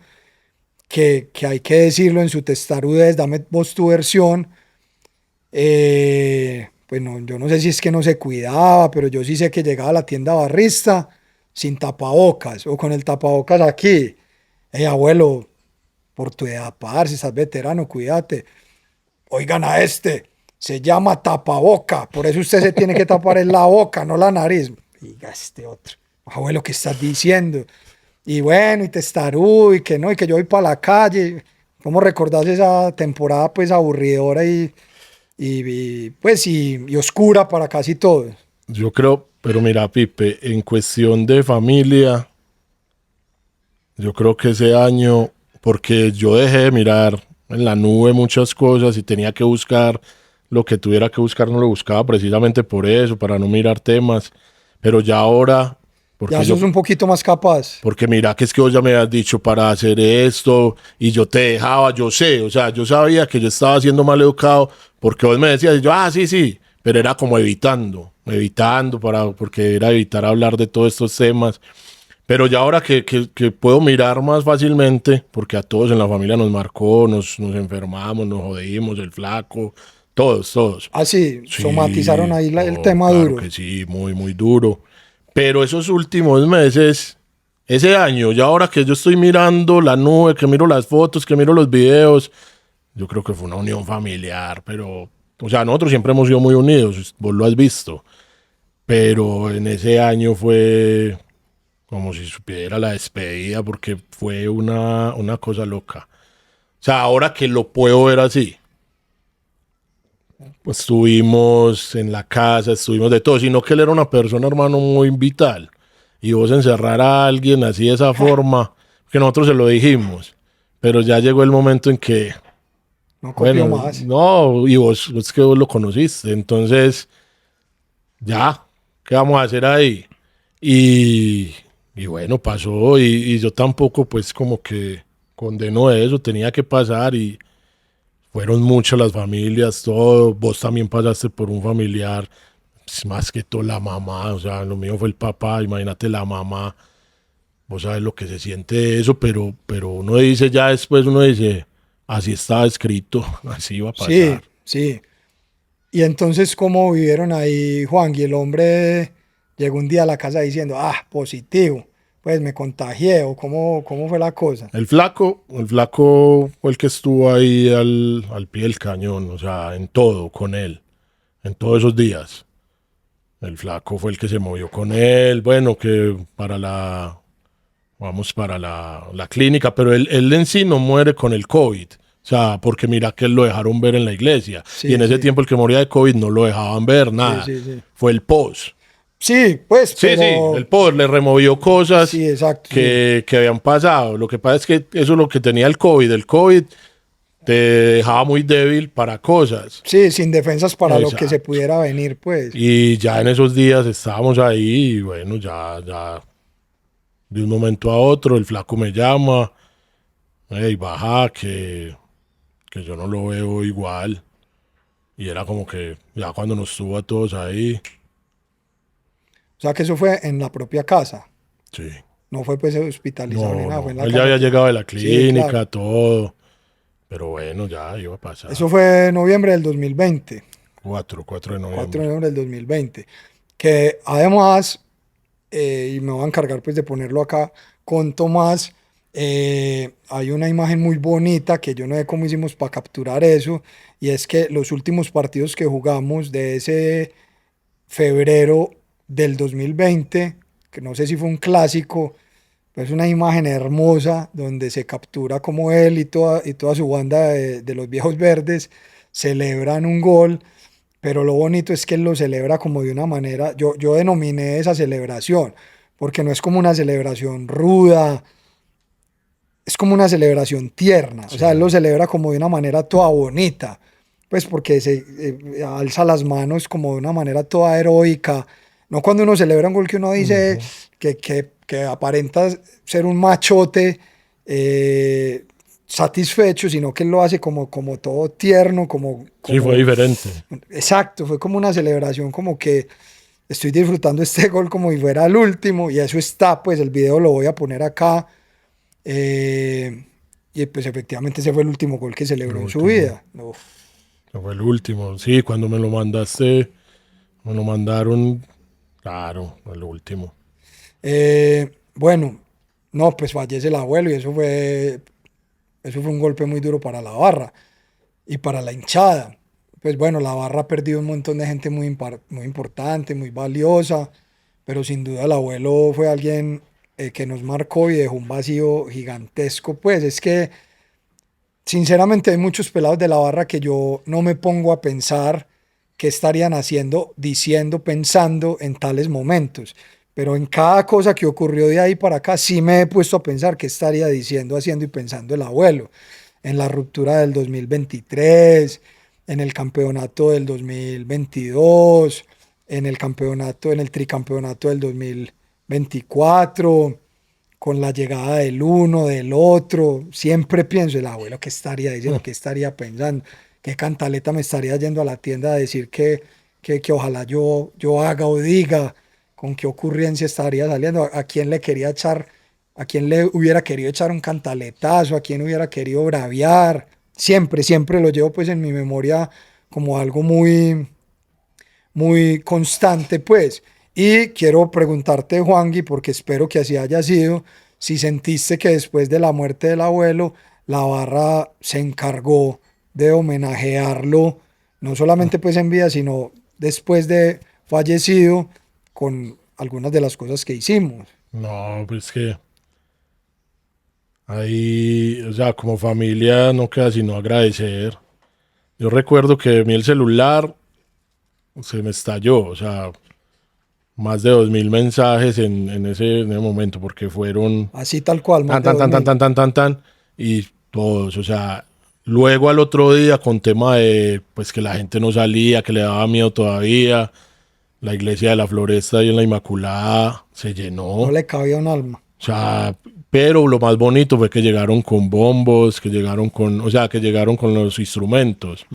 que hay que decirlo en su testarudez, dame vos tu versión, pues no, yo no sé si es que no se cuidaba, pero yo sí sé que llegaba a la tienda barrista sin tapabocas o con el tapabocas aquí. Abuelo, por tu edad, parce, estás veterano, cuídate. Oigan a este, se llama tapaboca, por eso usted se tiene que tapar en la boca, no la nariz. Diga este otro, abuelo, ¿qué estás diciendo? Y bueno, y testarudo, y que no, y que yo voy para la calle. ¿Cómo recordás esa temporada pues aburridora y oscura para casi todos? Yo creo, pero mira, Pipe, en cuestión de familia, Yo creo que ese año, porque yo dejé de mirar en la nube muchas cosas y tenía que buscar lo que tuviera que buscar, no lo buscaba precisamente por eso, para no mirar temas. Pero ya ahora, Ya porque yo, sos un poquito más capaz. porque mira que es que vos ya me habías dicho para hacer esto y yo te dejaba, yo sé, o sea, yo sabía que yo estaba siendo mal educado porque vos me decías y yo, sí, sí, pero era como evitando porque era evitar hablar de todos estos temas. Pero ya ahora que puedo mirar más fácilmente, porque a todos en la familia nos marcó, nos enfermamos, nos jodimos, el flaco, todos. Así, somatizaron Sí, ahí el oh, tema claro duro. que sí, muy, muy duro. Pero esos últimos meses, ese año, ya ahora que yo estoy mirando la nube, que miro las fotos, que miro los videos, yo creo que fue una unión familiar, pero, o sea, nosotros siempre hemos sido muy unidos, vos lo has visto, pero en ese año fue como si supiera la despedida, porque fue una cosa loca. O sea, ahora que lo puedo ver así, pues estuvimos en la casa, estuvimos de todo, sino que él era una persona, hermano, muy vital. Y vos encerrar a alguien así de esa forma, que nosotros se lo dijimos, pero ya llegó el momento en que, No copió bueno, más. no, y vos que vos lo conociste, entonces, ya, ¿qué vamos a hacer ahí? Y, y bueno, pasó y yo tampoco pues como que condeno eso, tenía que pasar y fueron muchas las familias, todo, vos también pasaste por un familiar, pues, más que todo la mamá, o sea, lo mío fue el papá, imagínate la mamá, vos sabes lo que se siente eso, pero uno dice ya después, uno dice, así estaba escrito, así iba a pasar. Sí, sí. Y entonces, ¿cómo vivieron ahí, Juan? Y el hombre llegó un día a la casa diciendo, positivo, pues me contagié, o cómo fue la cosa. El flaco fue el que estuvo ahí al pie del cañón, o sea, en todo con él, en todos esos días. El flaco fue el que se movió con él, bueno, que vamos para la clínica, pero él en sí no muere con el COVID. O sea, porque mira que él lo dejaron ver en la iglesia. Y en Sí, ese sí, tiempo el que moría de COVID no lo dejaban ver, sí, nada. sí, sí. Fue el post. Sí, pues, Sí, sí, el pero post le removió cosas sí, exacto, sí. que habían pasado. Lo que pasa es que eso es lo que tenía el COVID. El COVID te dejaba muy débil para cosas. Sí, sin defensas para lo que se Exacto. pudiera venir, pues. Y ya en esos días estábamos ahí y bueno, ya de un momento a otro el flaco me llama, hey, baja, que yo no lo veo igual. Y era como que ya cuando nos tuvo a todos ahí, O sea que eso fue en la propia casa. sí. No fue pues hospitalizado ni No, nada, fue en no, la él ya casa había tuya. llegado de la Sí, claro. clínica, todo. Pero bueno, ya iba a Eso pasar. fue en noviembre del 2020, 4 de 4 de noviembre. noviembre del 2020. Que además, y me voy a encargar pues de ponerlo acá con Tomás, hay una imagen muy bonita que yo no sé cómo hicimos para capturar eso, y es que los últimos partidos que jugamos de ese febrero del 2020, que no sé si fue un clásico, pues una imagen hermosa donde se captura como él y toda su banda de los viejos verdes celebran un gol, pero lo bonito es que él lo celebra como de una manera, yo denominé esa celebración, porque no es como una celebración ruda, es como una celebración tierna, o Sí, sea, él lo celebra como de una manera toda bonita, pues porque se alza las manos como de una manera toda heroica, no cuando uno celebra un gol que uno dice ujú. que aparenta ser un machote eh, satisfecho, sino que él lo hace como todo tierno, Sí, fue diferente. exacto, fue como una celebración, como que estoy disfrutando este gol como si fuera el último, y eso está, pues el video lo voy a poner acá. eh, y pues efectivamente ese fue el último gol que El celebró en su último. vida. Uf. Que fue el último. Sí, cuando me lo mandaste, me lo mandaron. Claro, el último. Bueno, no, pues fallece el abuelo y eso fue un golpe muy duro para la barra y para la hinchada. Pues bueno, la barra ha perdido un montón de gente muy importante, muy valiosa, pero sin duda el abuelo fue alguien que nos marcó y dejó un vacío gigantesco. Pues es que sinceramente hay muchos pelados de la barra que yo no me pongo a pensar qué estarían haciendo, diciendo, pensando en tales momentos. pero en cada cosa que ocurrió de ahí para acá sí me he puesto a pensar qué estaría diciendo, haciendo y pensando el abuelo. En la ruptura del 2023, en el campeonato del 2022, en el campeonato, en el tricampeonato del 2024, con la llegada del uno, del otro. Siempre pienso, el abuelo, ¿qué estaría diciendo? ¿Qué estaría pensando? ¿Qué cantaleta me estaría yendo a la tienda a decir que ojalá yo haga o diga? ¿Con qué ocurrencia estaría saliendo? ¿A quién le quería echar? ¿A quién le hubiera querido echar un cantaletazo? ¿A quién hubiera querido braviar? Siempre, siempre lo llevo pues en mi memoria como algo muy, muy constante, pues. Y quiero preguntarte, Juangui, porque espero que así haya sido, si sentiste que después de la muerte del abuelo, la barra se encargó de homenajearlo, no solamente pues en vida, sino después de fallecido, con algunas de las cosas que hicimos. No, pues que ahí, o sea, como familia no queda sino agradecer. Yo recuerdo que a mí el celular se me estalló, o sea, más de 2000 mensajes en ese momento, porque fueron Así tal cual, más tan, de tan, dos tan, tan, mil tan, tan, tan, tan, y todos, o sea, luego al otro día con tema de, pues que la gente no salía, que le daba miedo todavía, la iglesia de la Floresta y en la Inmaculada se llenó, No o le cabía un alma. sea, pero lo más bonito fue que llegaron con bombos, que llegaron con, o sea, que llegaron con los instrumentos.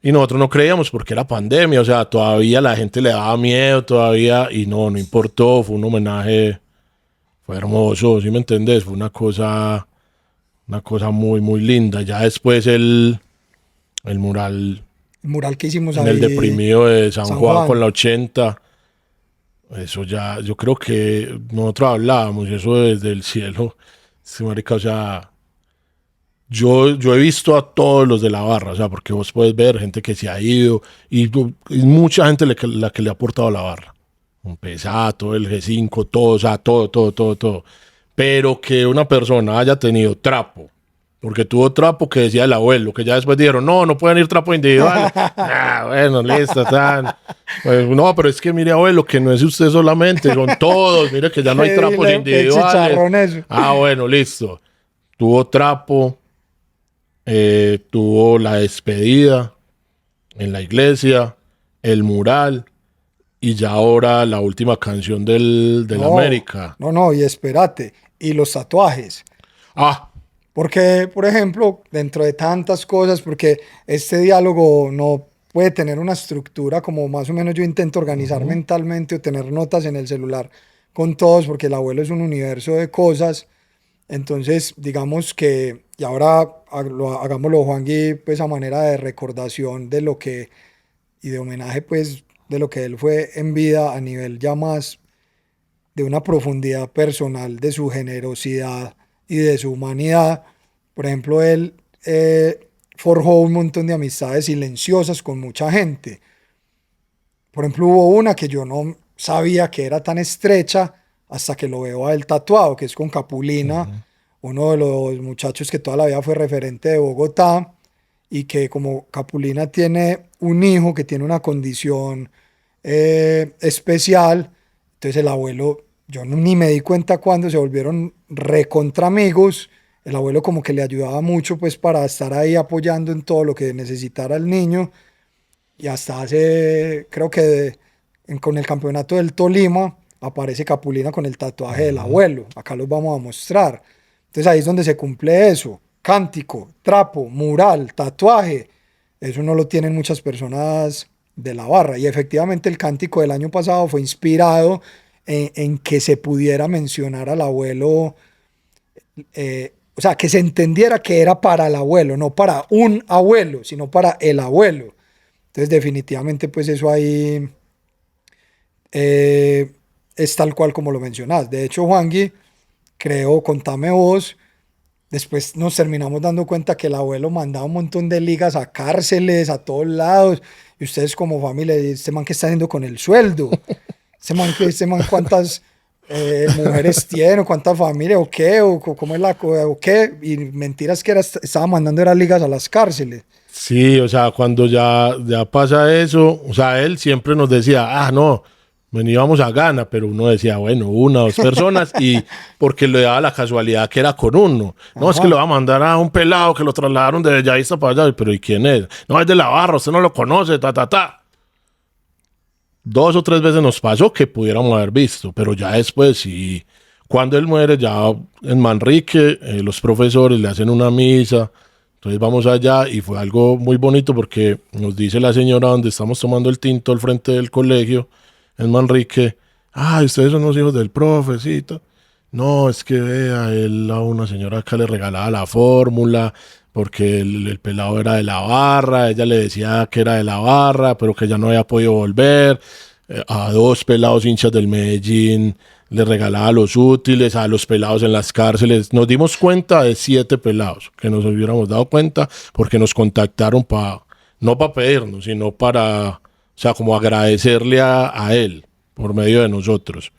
Y nosotros no creíamos porque era pandemia, o sea, todavía la gente le daba miedo, todavía, y no, no importó, fue un homenaje, fue hermoso, ¿sí me entendés? Fue una cosa muy, muy linda. Ya después el mural El mural que hicimos en el ahí, deprimido de San San Juan con Juan. la 80, eso ya, yo creo que nosotros hablábamos, eso desde el cielo, sí, marica, o sea, yo he visto a todos los de la barra, o sea, porque vos puedes ver gente que se ha ido y mucha gente la que le ha aportado a la barra. Un Pesato, el G5, todo, o sea, todo, todo, todo, todo. Pero que una persona haya tenido trapo, porque tuvo trapo que decía el abuelo, que ya después dijeron, no, no pueden ir trapos individuales. Ah, bueno, listo, tan. Pues, no, pero es que mire, abuelo, que no es usted solamente, son todos. Mire que ya no hay trapos Dile, qué individuales. chicharrón eso. Ah, bueno, listo. Tuvo trapo, tuvo la despedida en la iglesia, el mural y ya ahora la última canción del No, América. no, no, y espérate. Y los tatuajes. Ah, Porque, por ejemplo, dentro de tantas cosas, porque este diálogo no puede tener una estructura como más o menos yo intento organizar ujú. mentalmente o tener notas en el celular con todos, porque el abuelo es un universo de cosas. Entonces, digamos que, y ahora hagámoslo, Juangui, pues a manera de recordación de lo que, y de homenaje, pues, de lo que él fue en vida a nivel ya más de una profundidad personal, de su generosidad y de su humanidad. Por ejemplo, él forjó un montón de amistades silenciosas con mucha gente. Por ejemplo, hubo una que yo no sabía que era tan estrecha hasta que lo veo a él tatuado, que es con Capulina, Ujú. uno de los muchachos que toda la vida fue referente de Bogotá y que como Capulina tiene un hijo que tiene una condición especial, entonces el abuelo, yo ni me di cuenta cuando se volvieron recontra amigos, el abuelo como que le ayudaba mucho pues para estar ahí apoyando en todo lo que necesitara el niño y hasta hace, creo que con el campeonato del Tolima aparece Capulina con el tatuaje del Ujú. abuelo. Acá los vamos a mostrar. Entonces ahí es donde se cumple eso. Cántico, trapo, mural, tatuaje. Eso no lo tienen muchas personas de la barra. Y efectivamente el cántico del año pasado fue inspirado en que se pudiera mencionar al abuelo, o sea, que se entendiera que era para el abuelo, no para un abuelo, sino para el abuelo. Entonces, definitivamente, pues eso ahí es tal cual como lo mencionás. De hecho, Juangui, creo, contame vos, después nos terminamos dando cuenta que el abuelo mandaba un montón de ligas a cárceles, a todos lados, y ustedes como familia, este man, ¿qué está haciendo con el sueldo? Este man ¿cuántas mujeres tiene? ¿O cuántas familias? ¿O qué? ¿Cómo es la cosa? ¿O qué? Y mentiras que estaba mandando era ligas a las cárceles. Sí, o sea, cuando ya pasa eso, o sea, él siempre nos decía, ah, no, veníamos a Ghana, pero uno decía, bueno, una, dos personas, y porque le daba la casualidad que era con uno. No, es que Ajá. lo va a mandar a un pelado que lo trasladaron de Bellavista para allá, pero ¿y quién es? No, es de la barra, usted no lo conoce, ta, ta, ta. 2 o 3 veces nos pasó que pudiéramos haber visto, pero ya después sí. Cuando él muere, ya en Manrique, los profesores le hacen una misa. Entonces vamos allá y fue algo muy bonito porque nos dice la señora donde estamos tomando el tinto al frente del colegio, en Manrique, ay, ustedes son los hijos del profecito. No, es que vea, él a una señora acá le regalaba la fórmula porque el pelado era de la barra, ella le decía que era de la barra, pero que ya no había podido volver. A 2 pelados hinchas del Medellín le regalaba los útiles, a los pelados en las cárceles. Nos dimos cuenta de 7 pelados que nos hubiéramos dado cuenta porque nos contactaron no para pedirnos, sino para, o sea, como agradecerle a él por medio de nosotros.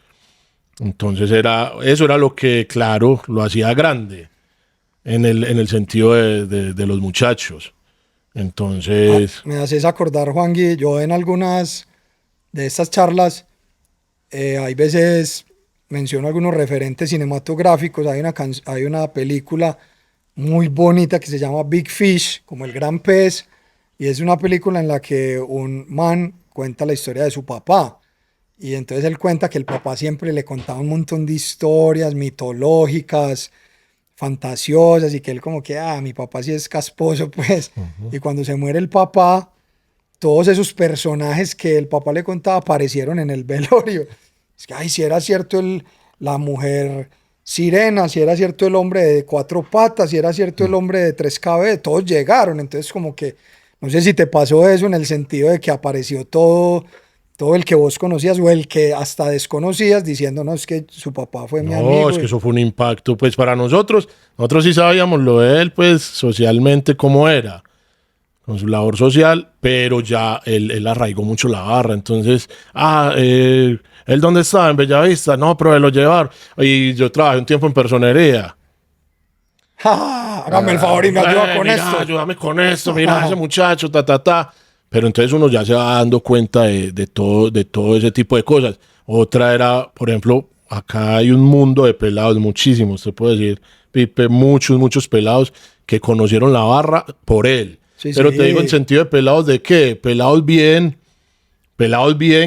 Entonces eso era lo que, claro, lo hacía grande en el sentido de los muchachos. Entonces, Me haces acordar, Juangui, yo en algunas de estas charlas, hay veces menciono algunos referentes cinematográficos. Hay una película muy bonita que se llama Big Fish, como el gran pez, y es una película en la que un man cuenta la historia de su papá. Y entonces él cuenta que el papá siempre le contaba un montón de historias mitológicas, fantasiosas, y que él como que, mi papá sí es casposo, pues. Y cuando se muere el papá, todos esos personajes que el papá le contaba aparecieron en el velorio. Es que, si era cierto la mujer sirena, si era cierto el hombre de 4 patas, si era cierto el hombre de 3 cabezas, todos llegaron. Entonces, como que, no sé si te pasó eso en el sentido de que apareció todo el que vos conocías o el que hasta desconocías diciendo, no, es que su papá fue mi no, amigo. es que eso fue un impacto, pues para nosotros. Nosotros sí sabíamos lo de él, pues socialmente cómo era, con su labor social, pero ya él arraigó mucho la barra. Entonces, ¿él dónde estaba? En Bellavista. No, pero él lo llevaron. Y yo trabajé un tiempo en personería. Hágame el favor y me ayuda con Mira, esto. ayúdame con esto, mira ese muchacho, ta, ta, ta. Pero entonces uno ya se va dando cuenta de todo ese tipo de cosas. Otra era, por ejemplo, acá hay un mundo de pelados, muchísimos, te puedo decir, Pipe, muchos, muchos pelados que conocieron la barra por él. Sí, Pero te digo en sí, sentido de pelados de qué, pelados bien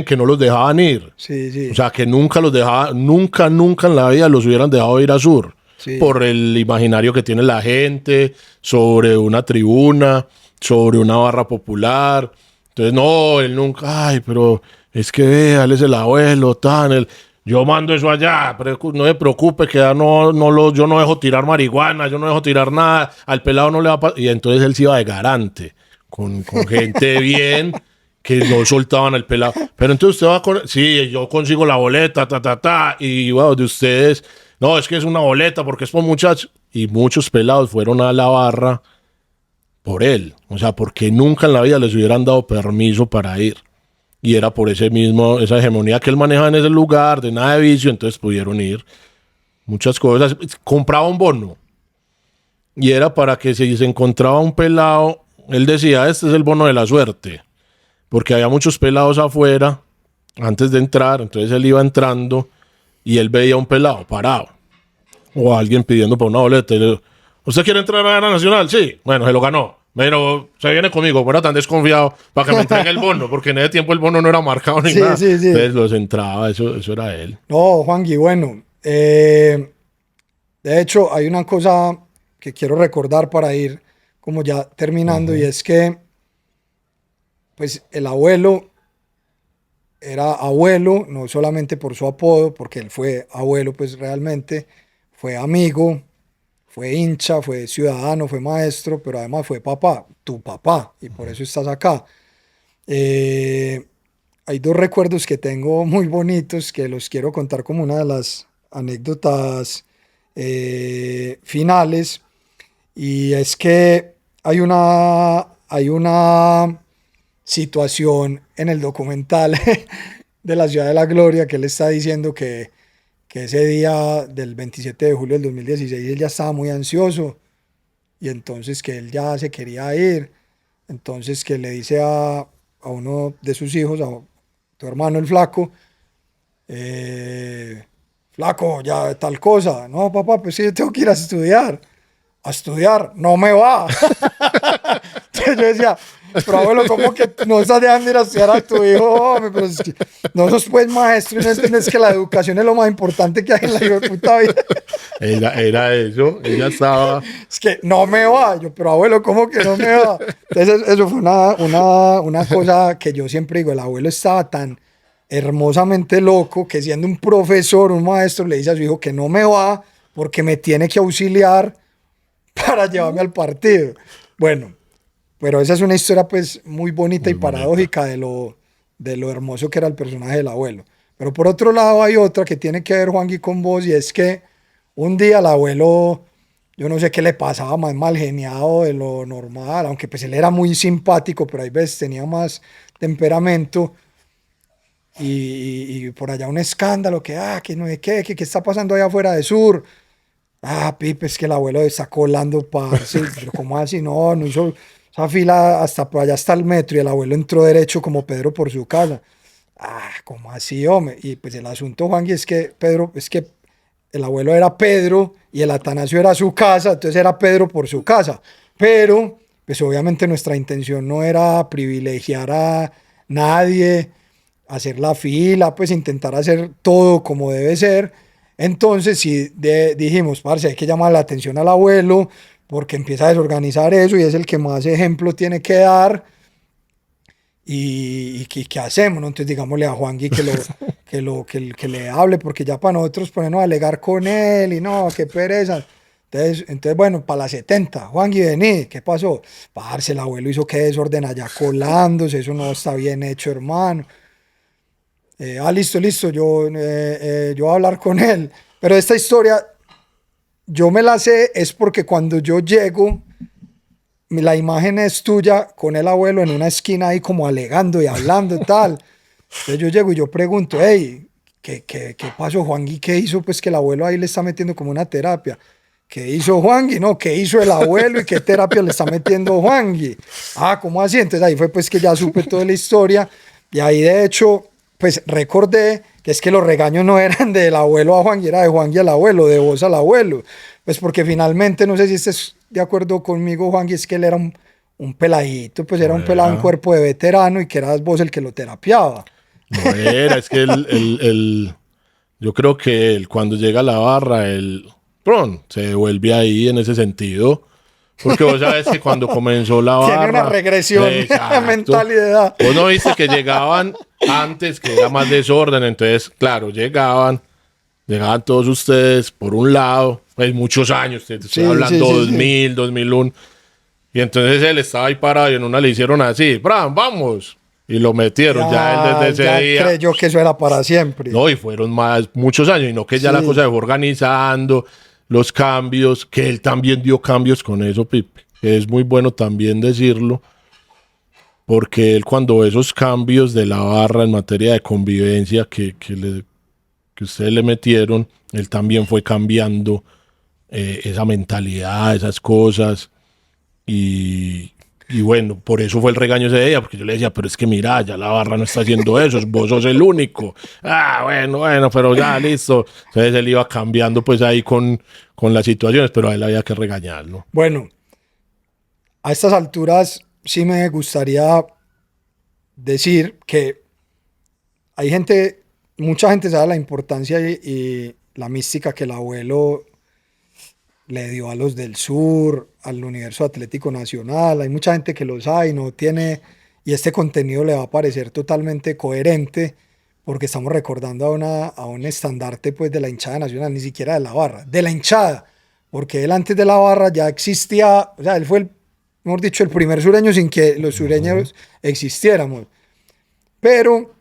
que no los dejaban ir. sí, O sí, sea, que nunca los dejaban, nunca, nunca en la vida los hubieran dejado ir a Sur sí. por el imaginario que tiene la gente sobre una tribuna, sobre una barra popular. Entonces, no, él nunca, ay, pero es que vea, él es el abuelo, yo mando eso allá, pero no se preocupe, que ya yo no dejo tirar marihuana, yo no dejo tirar nada, al pelado no le va a pasar. Y entonces él se iba de garante, con gente bien, que no soltaban al pelado. Pero entonces usted va con, sí, yo consigo la boleta, ta, ta, ta, y bueno, de ustedes, no, es que es una boleta porque es por muchachos. Y muchos pelados fueron a la barra por él, o sea, porque nunca en la vida les hubieran dado permiso para ir. Y era por esa hegemonía que él manejaba en ese lugar, de nada de vicio, entonces pudieron ir. Muchas cosas. Compraba un bono. Y era para que si se encontraba un pelado, él decía, este es el bono de la suerte. Porque había muchos pelados afuera antes de entrar, entonces él iba entrando y él veía un pelado parado. O alguien pidiendo por una boleta. ¿Usted quiere entrar a la Nacional? Sí. Bueno, se lo ganó. Pero se viene conmigo, pero tan desconfiado para que me entregue el bono, porque en ese tiempo el bono no era marcado ni Sí, nada. sí, sí. Entonces los entraba, eso era él. No, Juangui, bueno, de hecho hay una cosa que quiero recordar para ir como ya terminando, y es que pues el abuelo era abuelo, no solamente por su apodo, porque él fue abuelo, pues realmente fue amigo, fue hincha, fue ciudadano, fue maestro, pero además fue papá, tu papá, y por eso estás acá. Eh, hay dos recuerdos que tengo muy bonitos que los quiero contar como una de las anécdotas finales. Y es que hay una situación en el documental de la Ciudad de la Gloria que él está diciendo que ese día del 27 de julio del 2016 él ya estaba muy ansioso y entonces que él ya se quería ir. Entonces que le dice a uno de sus hijos, a tu hermano el flaco, eh, flaco, ya tal cosa. No, papá, pues sí, yo tengo que ir a estudiar. A estudiar, no me va. Entonces yo decía, pero abuelo, ¿cómo que no estás dejando ir a estudiar a tu hijo? Hombre, pero es que no sos pues maestro y no entiendes que la educación es lo más importante que hay en la hijo de puta vida. Era eso, ella estaba... Es que no me va. Yo, pero abuelo, ¿cómo que no me va? Entonces eso fue una cosa que yo siempre digo, el abuelo estaba tan hermosamente loco que siendo un profesor, un maestro, le dice a su hijo que no me va porque me tiene que auxiliar para llevarme al partido. Bueno, pero esa es una historia pues muy bonita y Muy bonita. paradójica de lo hermoso que era el personaje del abuelo. Pero por otro lado hay otra que tiene que ver, Juangui, con vos, y es que un día el abuelo, yo no sé qué le pasaba, más mal geniado de lo normal, aunque pues él era muy simpático, pero hay veces tenía más temperamento. Y por allá un escándalo, que no sé qué, que qué está pasando allá afuera de Sur. Ah, Pipe, es que el abuelo está colando, parce. Pero ¿cómo así? No, no hizo esa fila hasta por allá hasta el metro y el abuelo entró derecho como Pedro por su casa. Ah, ¿cómo así, hombre? Y pues el asunto, Juan, es que Pedro, es que el abuelo era Pedro y el Atanasio era su casa, entonces era Pedro por su casa. Pero, pues obviamente nuestra intención no era privilegiar a nadie, hacer la fila, pues intentar hacer todo como debe ser. Entonces, si dijimos, parce, hay que llamar la atención al abuelo porque empieza a desorganizar eso y es el que más ejemplo tiene que dar. ¿Y qué hacemos? ¿No? Entonces digámosle a Juangui que le hable, porque ya para nosotros ponernos a alegar con él y no, qué pereza. Entonces bueno, para las 70, Juangui, vení, ¿qué pasó? Parce, el abuelo hizo que desorden allá colándose, eso no está bien hecho, hermano. Listo, listo, yo voy a hablar con él. Pero esta historia, yo me la sé, es porque cuando yo llego, la imagen es tuya con el abuelo en una esquina ahí como alegando y hablando y tal. Entonces yo llego y yo pregunto, hey, ¿qué pasó, Juangui? ¿Qué hizo? Pues que el abuelo ahí le está metiendo como una terapia. ¿Qué hizo Juangui? No, ¿qué hizo el abuelo y qué terapia le está metiendo Juangui? Ah, ¿cómo así? Entonces ahí fue pues que ya supe toda la historia y ahí de hecho pues recordé que es que los regaños no eran del abuelo a Juangui, era de Juangui al abuelo, de vos al abuelo. Pues porque finalmente, no sé si estés de acuerdo conmigo, Juangui, es que él era un peladito, pues era No un pelado, un era, cuerpo de veterano y que eras vos el que lo terapiaba. no era, es que yo creo que él, cuando llega a la barra, él se devuelve ahí en ese sentido. Porque vos sabes que cuando comenzó la Tiene una barra, regresión exacto, mental y de edad. vos no viste que llegaban antes, que era más desorden, entonces, claro, llegaban todos ustedes por un lado, pues muchos años, te estoy Sí, sí, hablando sí, sí. 2000, 2001, y entonces él estaba ahí parado y en una le hicieron así, Bram, vamos, y lo metieron, ya él desde ese Ya día, creyó que eso era para siempre. no, y fueron muchos años, y no que ya la cosa Sí. se fue organizando, los cambios, que él también dio cambios con eso, Pipe, que es muy bueno también decirlo, porque él cuando ve esos cambios de la barra en materia de convivencia que ustedes le metieron, él también fue cambiando esa mentalidad, esas cosas. Y bueno, por eso fue el regaño ese día, porque yo le decía, pero es que mira, ya la barra no está haciendo eso, vos sos el único. Ah, bueno, pero ya listo. Entonces él iba cambiando pues ahí con las situaciones, pero a él había que regañarlo. Bueno, a estas alturas sí me gustaría decir que hay gente, mucha gente sabe la importancia y la mística que el abuelo le dio a los del sur, al universo atlético nacional. Hay mucha gente que lo sabe y no tiene, y este contenido le va a parecer totalmente coherente porque estamos recordando a un estandarte pues de la hinchada nacional, ni siquiera de la barra, de la hinchada, porque él antes de la barra ya existía, o sea, él fue mejor dicho, el primer sureño sin que los Ujú. sureños existiéramos. Pero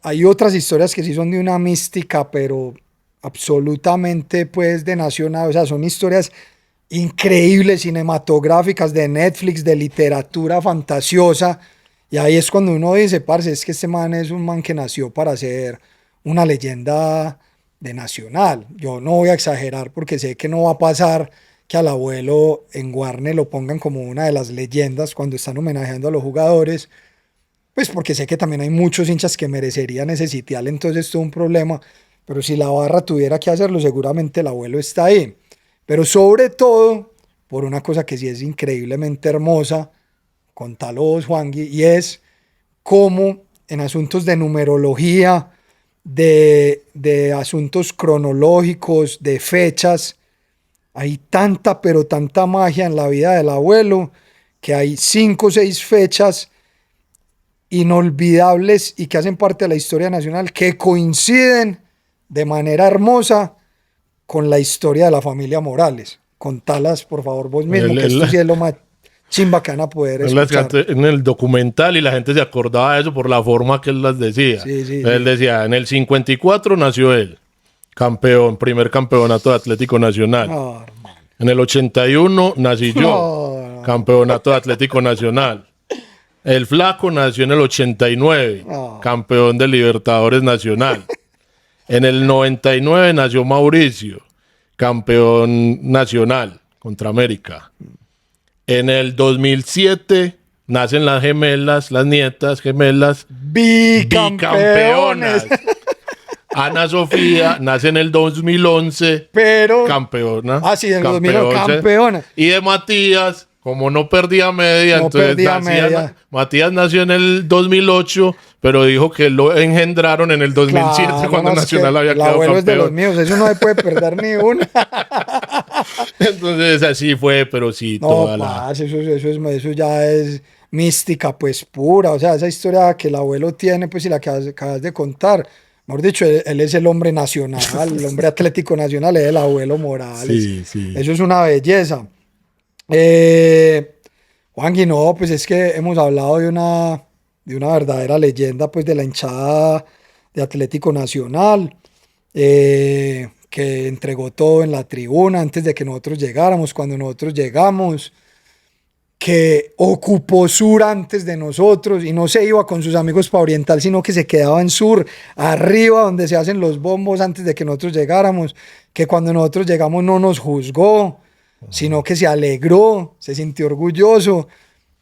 hay otras historias que sí son de una mística, pero absolutamente pues de nacional, o sea, son historias increíbles, cinematográficas, de Netflix, de literatura fantasiosa, y ahí es cuando uno dice, parce, es que este man es un man que nació para ser una leyenda de nacional. Yo no voy a exagerar porque sé que no va a pasar que al abuelo en Warner lo pongan como una de las leyendas cuando están homenajeando a los jugadores, pues porque sé que también hay muchos hinchas que merecerían ese sitial, entonces es todo un problema. Pero si la barra tuviera que hacerlo, seguramente el abuelo está ahí. Pero sobre todo, por una cosa que sí es increíblemente hermosa, contalo vos, Juangui, y es cómo en asuntos de numerología, de asuntos cronológicos, de fechas, hay tanta, pero tanta magia en la vida del abuelo, que hay 5 o 6 fechas inolvidables y que hacen parte de la historia nacional que coinciden de manera hermosa con la historia de la familia Morales. Contalas, por favor, vos mismo, que esto sí es lo más chimba que van a poder escuchar. En el documental y la gente se acordaba de eso por la forma que él las decía. Sí, sí, Él sí. decía, en el 54 nació él, campeón, primer campeonato de Atlético Nacional. No, hermano. En el 81 nací yo, No, campeonato de Atlético Nacional. El Flaco nació en el 89, no. campeón de Libertadores Nacional. En el 99 nació Mauricio, campeón nacional contra América. En el 2007 nacen las gemelas, las nietas gemelas, Bicampeones. bicampeonas. Ana Sofía nace en el 2011, Pero. campeona. Ah, sí, en el 2011, campeona. Y de Matías, como no perdía media, No entonces perdía media. Matías nació en el 2008, pero dijo que lo engendraron en el 2007 Claro, cuando no, es Nacional que había el quedado abuelo es de los campeón. míos, eso no se puede perder ni una. Entonces así fue, pero sí, No, toda la... parce, eso ya es mística, pues pura. O sea, esa historia que el abuelo tiene, pues, y la que acabas de contar. Mejor dicho, él es el hombre nacional, el hombre atlético nacional, es el abuelo Morales. Sí, sí. Eso es una belleza. Juangui, no, pues es que hemos hablado de una verdadera leyenda, pues, de la hinchada de Atlético Nacional, que entregó todo en la tribuna antes de que nosotros llegáramos, cuando nosotros llegamos, que ocupó Sur antes de nosotros y no se iba con sus amigos para Oriental, sino que se quedaba en Sur, arriba donde se hacen los bombos antes de que nosotros llegáramos, que cuando nosotros llegamos no nos juzgó, sino que se alegró, se sintió orgulloso,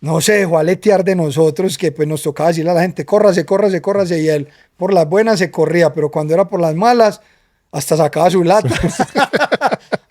no se dejó aletear de nosotros, que pues nos tocaba decirle a la gente, córrase, córrase, córrase, y él por las buenas se corría, pero cuando era por las malas, hasta sacaba su lata.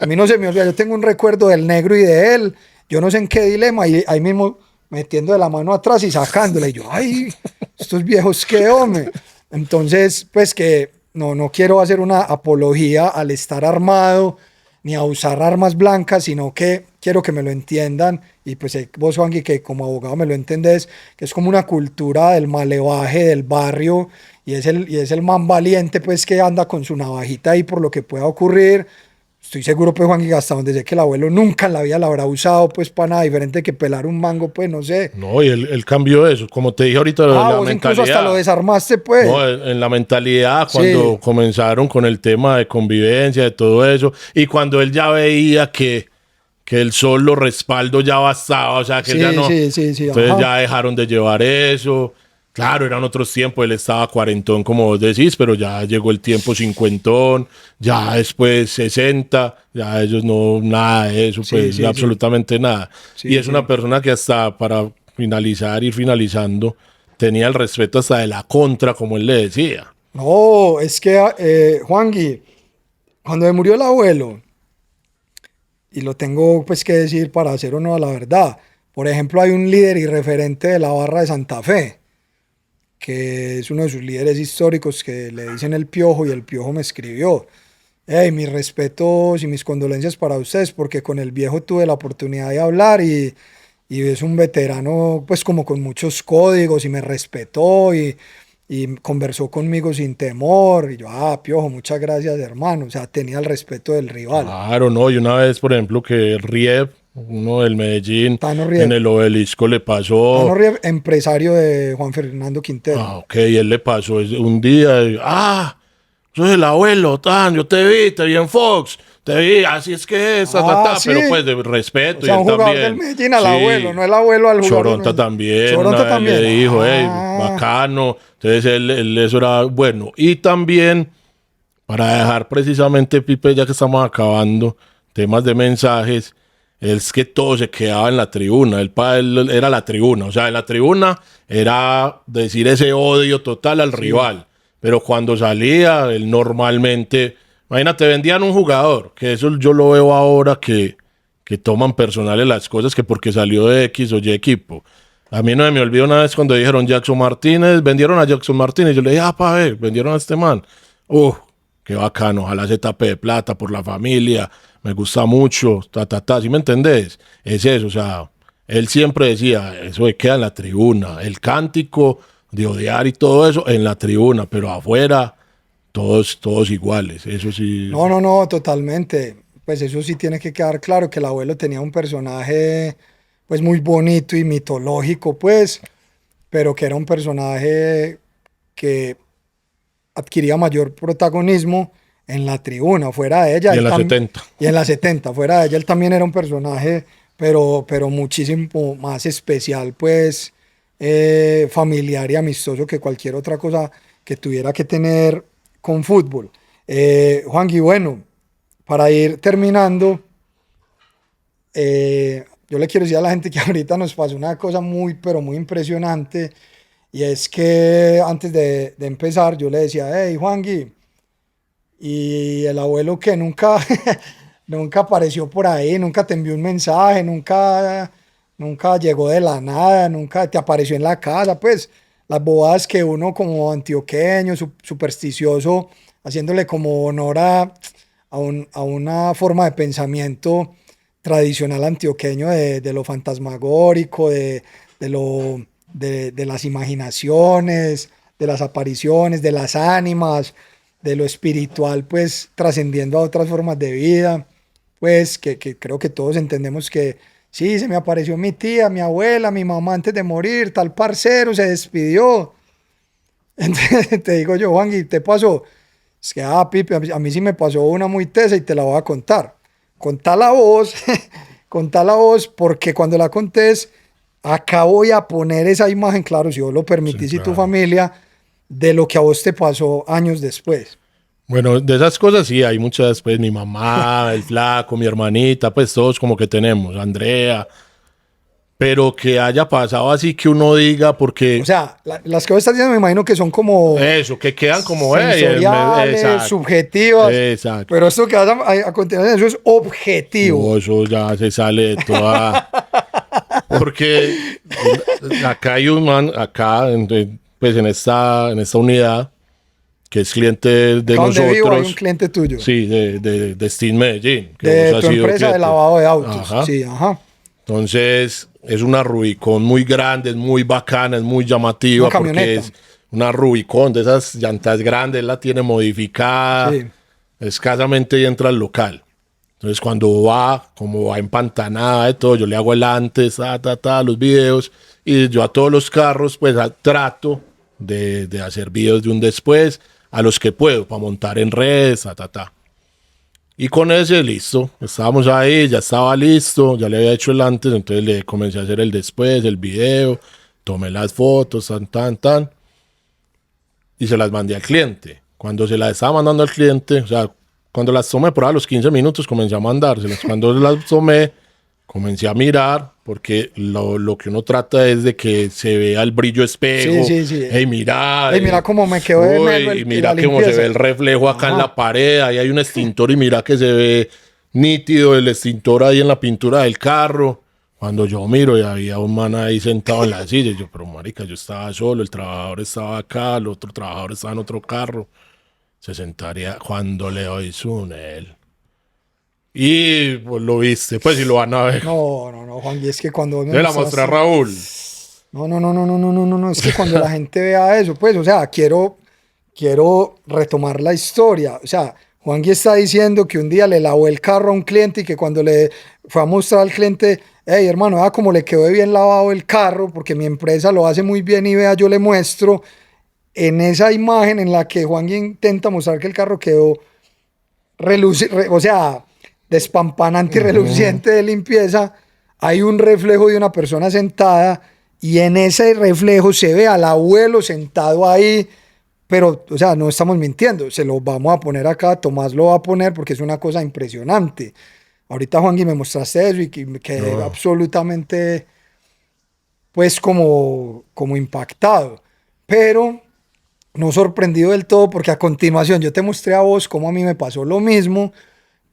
A mí no se me olvida, yo tengo un recuerdo del negro y de él, yo no sé en qué dilema, y ahí mismo metiendo de la mano atrás y sacándole, y yo, ay, estos viejos, qué hombre. Entonces, pues que no quiero hacer una apología al estar armado, ni a usar armas blancas, sino que quiero que me lo entiendan, y pues vos, Juanqui, que como abogado me lo entendés, que es como una cultura del malevaje del barrio, y es el man valiente, pues, que anda con su navajita ahí por lo que pueda ocurrir. Estoy seguro, pues, Juanqui, hasta donde sé que el abuelo nunca en la vida la habrá usado, pues, para nada diferente que pelar un mango, pues, no sé. No, y él cambió eso, como te dije ahorita, lo de la Vos incluso mentalidad. hasta lo desarmaste, pues. No, en la mentalidad, cuando Sí. comenzaron con el tema de convivencia, de todo eso, y cuando él ya veía que el solo respaldo ya bastaba, o sea, que él ya no. Sí, Entonces ajá. ya dejaron de llevar eso. Claro, eran otros tiempos, él estaba cuarentón, como vos decís, pero ya llegó el tiempo cincuentón, ya después 60, ya ellos no, nada de eso, Sí, pues sí, absolutamente nada. Sí, Y es sí. una persona que hasta para finalizar, ir finalizando, tenía el respeto hasta de la contra, como él le decía. No, es que, Juangui, cuando me murió el abuelo, y lo tengo pues que decir para hacer honor a la verdad, por ejemplo, hay un líder y referente de la barra de Santa Fe, que es uno de sus líderes históricos, que le dicen el Piojo, y el Piojo me escribió: hey, mis respetos y mis condolencias para ustedes, porque con el viejo tuve la oportunidad de hablar, y es un veterano pues como con muchos códigos, y me respetó, y conversó conmigo sin temor. Y yo, Piojo, muchas gracias, hermano. O sea, tenía el respeto del rival. Claro, no. Y una vez, por ejemplo, que Rieb uno del Medellín, Tano Riego. en el Obelisco le pasó. Tano Riego, empresario de Juan Fernando Quintero. Ah, ok, él le pasó un día, soy el abuelo, tan, yo te vi en Fox, te vi, así es que es, Sí. pero pues de respeto, O sea, y él un jugador también. del Medellín al Sí. abuelo, no el abuelo al jugador. Choronta también, Choronta una vez también. le dijo, Ah. bacano, entonces él eso era bueno. Y también, para dejar precisamente, Pipe, ya que estamos acabando, temas de mensajes, es que todo se quedaba en la tribuna. Él era la tribuna. O sea, en la tribuna era decir ese odio total al rival. Pero cuando salía, él normalmente, imagínate, vendían un jugador, que eso yo lo veo ahora que toman personales las cosas, que porque salió de X o Y equipo. A mí no me olvidó una vez cuando dijeron Jackson Martínez, vendieron a Jackson Martínez. Yo le dije, pa' ver, vendieron a este man. Qué bacano, ojalá se tape de plata por la familia, me gusta mucho, ¿sí me entendés? Es eso, o sea, él siempre decía, eso queda en la tribuna, el cántico de odiar y todo eso en la tribuna, pero afuera todos iguales, eso sí. No, totalmente. Pues eso sí tiene que quedar claro que el abuelo tenía un personaje pues muy bonito y mitológico, pues, pero que era un personaje que adquiría mayor protagonismo en la tribuna, fuera de ella. Y en la 70. Y en la 70, fuera de ella, él también era un personaje, pero muchísimo más especial, pues, familiar y amistoso que cualquier otra cosa que tuviera que tener con fútbol. Juangui, bueno, para ir terminando, yo le quiero decir a la gente que ahorita nos pasó una cosa muy, pero muy impresionante. Y es que antes de empezar, yo le decía, hey, Juangui, y el abuelo que nunca, nunca apareció por ahí, nunca te envió un mensaje, nunca llegó de la nada, nunca te apareció en la casa, pues las bobadas que uno como antioqueño, supersticioso, haciéndole como honor a una forma de pensamiento tradicional antioqueño de lo fantasmagórico, de las imaginaciones, de las apariciones, de las ánimas, de lo espiritual, pues trascendiendo a otras formas de vida, pues que creo que todos entendemos que sí, se me apareció mi tía, mi abuela, mi mamá antes de morir, tal parcero se despidió. Entonces te digo yo, Juan, ¿y te pasó? Es que, Pipe, a mí sí me pasó una muy tesa y te la voy a contar. Contá la voz, contá la voz, porque cuando la contés, acá voy a poner esa imagen, claro, si vos lo permitís, Sí, y tu claro. familia, de lo que a vos te pasó años después. Bueno, de esas cosas sí, hay muchas, pues mi mamá, el flaco, mi hermanita, pues todos como que tenemos, Andrea, pero que haya pasado así que uno diga, porque O sea, las que vos estás diciendo me imagino que son como eso, que quedan como sensoriales, exacto, subjetivas, exacto. pero esto que vas a continuación, eso es objetivo. No, eso ya se sale de toda. Porque acá hay un man, pues en esta unidad, que es cliente de Acá donde vivo hay un nosotros. cliente tuyo, Sí, de Steam Medellín. Que de vos has tu sido empresa de cliente. lavado de autos. Ajá. Sí, ajá. Entonces, es una Rubicon muy grande, es muy bacana, es muy llamativa. Una porque camioneta. es una Rubicon de esas llantas grandes, la tiene modificada. Sí. Escasamente y entra al local. Entonces, cuando como va empantanada de todo, yo le hago el antes, los videos, y yo a todos los carros, pues trato de hacer videos de un después, a los que puedo, para montar en redes, Y con ese, listo. Estábamos ahí, ya estaba listo, ya le había hecho el antes, entonces le comencé a hacer el después, el video, tomé las fotos, tan, y se las mandé al cliente. Cuando se las estaba mandando al cliente, o sea, cuando las tomé por ahí a los 15 minutos, comencé a mandárselas. Cuando las tomé, comencé a mirar, porque lo que uno trata es de que se vea el brillo espejo. Sí. Hey, mira. Ey, mira cómo me quedó de melo Y mira la cómo se limpieza. ve el reflejo acá en Ajá. la pared. Ahí hay un extintor y mira que se ve nítido el extintor ahí en la pintura del carro. Cuando yo miro y había un man ahí sentado en la silla, y yo, pero marica, yo estaba solo, el trabajador estaba acá, el otro trabajador estaba en otro carro. Se sentaría cuando le doy zoom él. Y pues lo viste, pues si lo van a ver. No, Juan, y es que cuando vos me Se la mostraste- mostré a Raúl. No, es que cuando la gente vea eso, pues, o sea, quiero retomar la historia. O sea, Juangui está diciendo que un día le lavó el carro a un cliente y que cuando le fue a mostrar al cliente, hey hermano, vea cómo le quedó bien lavado el carro, porque mi empresa lo hace muy bien y vea, yo le muestro. En esa imagen en la que Juangui intenta mostrar que el carro quedó o sea, despampanante y reluciente de limpieza, hay un reflejo de una persona sentada y en ese reflejo se ve al abuelo sentado ahí, pero, o sea, no estamos mintiendo, se lo vamos a poner acá, Tomás lo va a poner porque es una cosa impresionante. Ahorita, Juangui, me mostraste eso y que me quedé No, absolutamente, pues, como impactado, pero no sorprendido del todo porque a continuación yo te mostré a vos cómo a mí me pasó lo mismo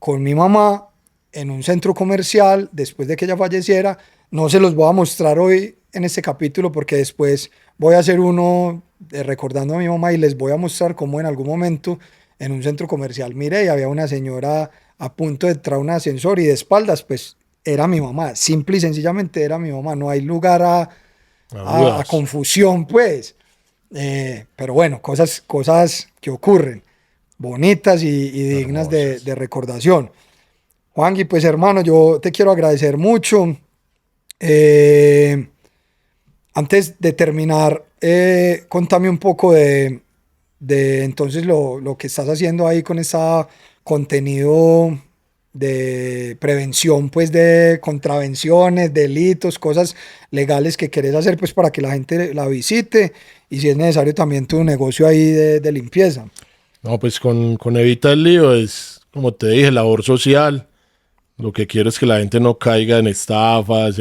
con mi mamá en un centro comercial después de que ella falleciera. No se los voy a mostrar hoy en este capítulo porque después voy a hacer uno recordando a mi mamá y les voy a mostrar cómo en algún momento en un centro comercial, mire, y había una señora a punto de entrar a un ascensor y de espaldas, pues era mi mamá, simple y sencillamente era mi mamá, no hay lugar a a dudas. confusión, pues. Pero bueno, cosas que ocurren, bonitas y dignas Hermosas. de recordación. Juangui, pues hermano, yo te quiero agradecer mucho. Eh, Antes de terminar, contame un poco de entonces lo que estás haciendo ahí con ese contenido de prevención, pues de contravenciones, delitos, cosas legales que querés hacer, pues para que la gente la visite y si es necesario también tu negocio ahí de limpieza. No, pues con Evita el Lío es, como te dije, labor social. Lo que quiero es que la gente no caiga en estafas,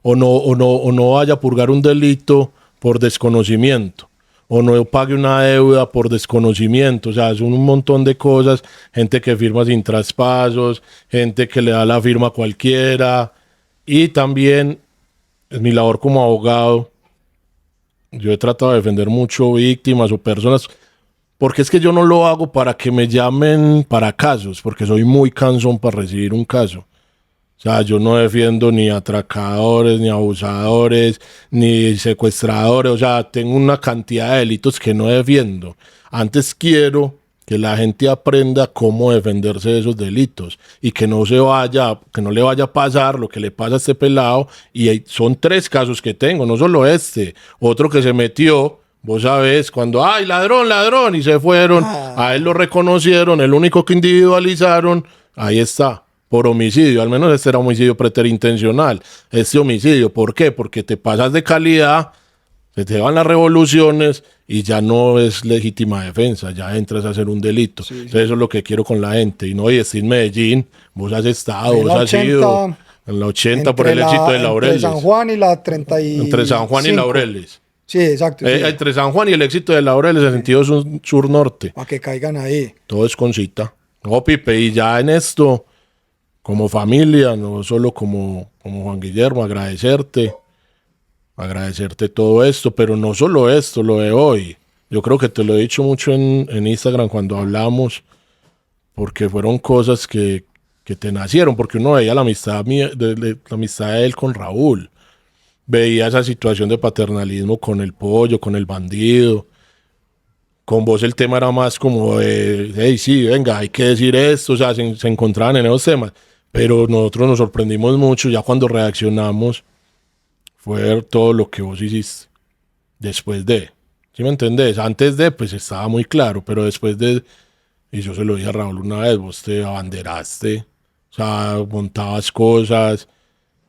o no vaya a purgar un delito por desconocimiento, o no pague una deuda por desconocimiento. O sea, son un montón de cosas, gente que firma sin traspasos, gente que le da la firma a cualquiera. Y también es mi labor como abogado. Yo he tratado de defender mucho víctimas o personas, porque es que yo no lo hago para que me llamen para casos, porque soy muy cansón para recibir un caso. O sea, yo no defiendo ni atracadores, ni abusadores, ni secuestradores. O sea, tengo una cantidad de delitos que no defiendo. Antes quiero que la gente aprenda cómo defenderse de esos delitos y que no se vaya, que no le vaya a pasar lo que le pasa a este pelado. Son 3 casos que tengo, no solo este. Otro que se metió, vos sabés, cuando, ay, ladrón, ladrón, y se fueron, a él lo Ah, reconocieron, el único que individualizaron, ahí está, por homicidio. Al menos este era homicidio preterintencional. Este homicidio, ¿por qué? Porque te pasas de calidad, se te van las revoluciones y ya no es legítima defensa, ya entras a hacer un delito. sí, Entonces sí. eso es lo que quiero con la gente. Y no, y estoy en Medellín, vos has estado, Ahí en vos la has ido 80 en la 80 por el éxito de entre San Laureles, Juan y la entre San Juan y 35. Laureles. Sí, exacto, sí. Entre San Juan y el éxito de Laureles en Sí, sentido sur-norte. para que caigan ahí. Todo es con cita. No, Pipe, y ya en esto, como familia, no solo como Juan Guillermo, agradecerte todo esto, pero no solo esto, lo de hoy. Yo creo que te lo he dicho mucho en Instagram cuando hablamos, porque fueron cosas que te nacieron, porque uno veía la amistad, la amistad de él con Raúl, veía esa situación de paternalismo con el pollo, con el bandido. Con vos el tema era más como de, hey, sí, venga, hay que decir esto, o sea, se encontraban en esos temas. Pero nosotros nos sorprendimos mucho ya cuando reaccionamos, fue ver todo lo que vos hiciste después de. ¿Sí me entendés? Antes de, pues estaba muy claro, pero después de, y yo se lo dije a Raúl una vez, vos te abanderaste, o sea, montabas cosas,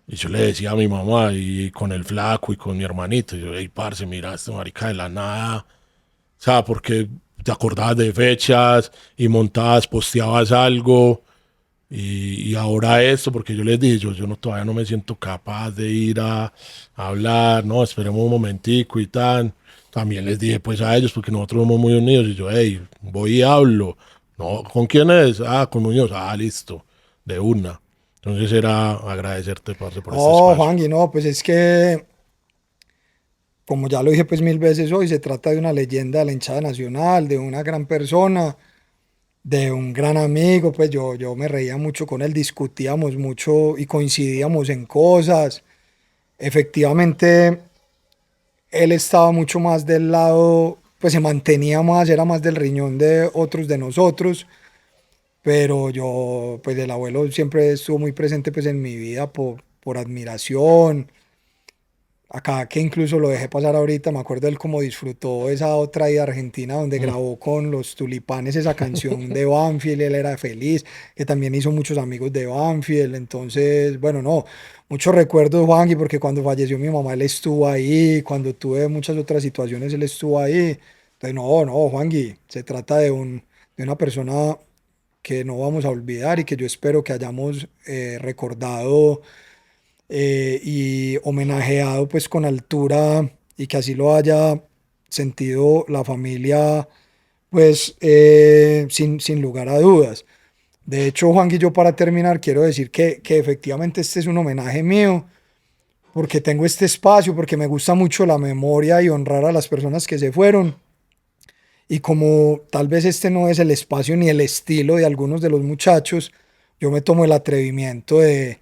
y yo le decía a mi mamá, y con el flaco, y con mi hermanito, y yo, hey, parce, mira, este marica de la nada, o sea, porque te acordabas de fechas, y montabas, posteabas algo, y ahora esto, porque yo les dije, yo no, todavía no me siento capaz de ir a hablar, no, esperemos un momentico y tal. También les dije pues a ellos, porque nosotros somos muy unidos, y yo, hey, voy y hablo. No, ¿con quién es? Ah, con Muñoz. Ah, listo, de una. Entonces era agradecerte, parce, por este No, espacio. Juan, y no, pues es que, como ya lo dije pues mil veces hoy, se trata de una leyenda de la hinchada nacional, de una gran persona, de un gran amigo, pues yo me reía mucho con él, discutíamos mucho y coincidíamos en cosas. Efectivamente, él estaba mucho más del lado, pues se mantenía más, era más del riñón de otros de nosotros. pero yo, pues el abuelo siempre estuvo muy presente pues en mi vida por admiración. Acá que incluso lo dejé pasar ahorita, me acuerdo él cómo disfrutó esa otra ida a Argentina donde Mm. grabó con los Tulipanes esa canción de Banfield, él era feliz, que también hizo muchos amigos de Banfield, entonces, bueno, no, muchos recuerdos, Juanqui, porque cuando falleció mi mamá él estuvo ahí, cuando tuve muchas otras situaciones él estuvo ahí, entonces no, Juanqui, se trata de una persona que no vamos a olvidar y que yo espero que hayamos recordado y homenajeado pues con altura y que así lo haya sentido la familia pues sin lugar a dudas. De hecho, Juan yo para terminar quiero decir que efectivamente este es un homenaje mío porque tengo este espacio, porque me gusta mucho la memoria y honrar a las personas que se fueron. Y como tal vez este no es el espacio ni el estilo de algunos de los muchachos, yo me tomo el atrevimiento de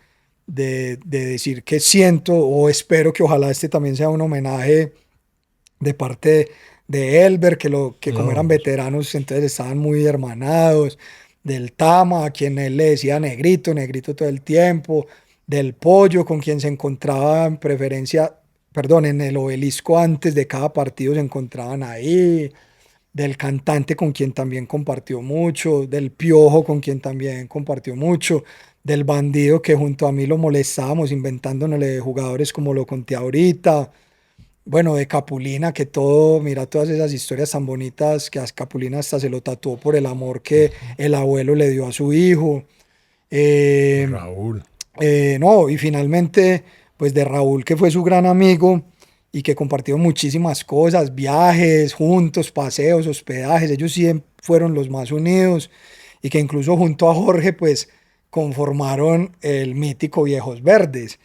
decir que siento o espero que ojalá este también sea un homenaje de parte de Elber, que como eran No, veteranos, entonces estaban muy hermanados, del Tama, a quien él le decía negrito, negrito todo el tiempo, del Pollo, con quien se encontraba en preferencia, perdón, en el obelisco antes de cada partido se encontraban ahí, del cantante con quien también compartió mucho, del Piojo con quien también compartió mucho, del Bandido que junto a mí lo molestábamos inventándole jugadores como lo conté ahorita, bueno, de Capulina, que todo, mira todas esas historias tan bonitas que a Capulina hasta se lo tatuó por el amor que el abuelo le dio a su hijo. Eh, Raúl. no, y finalmente, pues de Raúl, que fue su gran amigo y que compartieron muchísimas cosas, viajes juntos, paseos, hospedajes, ellos sí fueron los más unidos y que incluso junto a Jorge, pues conformaron el mítico Viejos Verdes.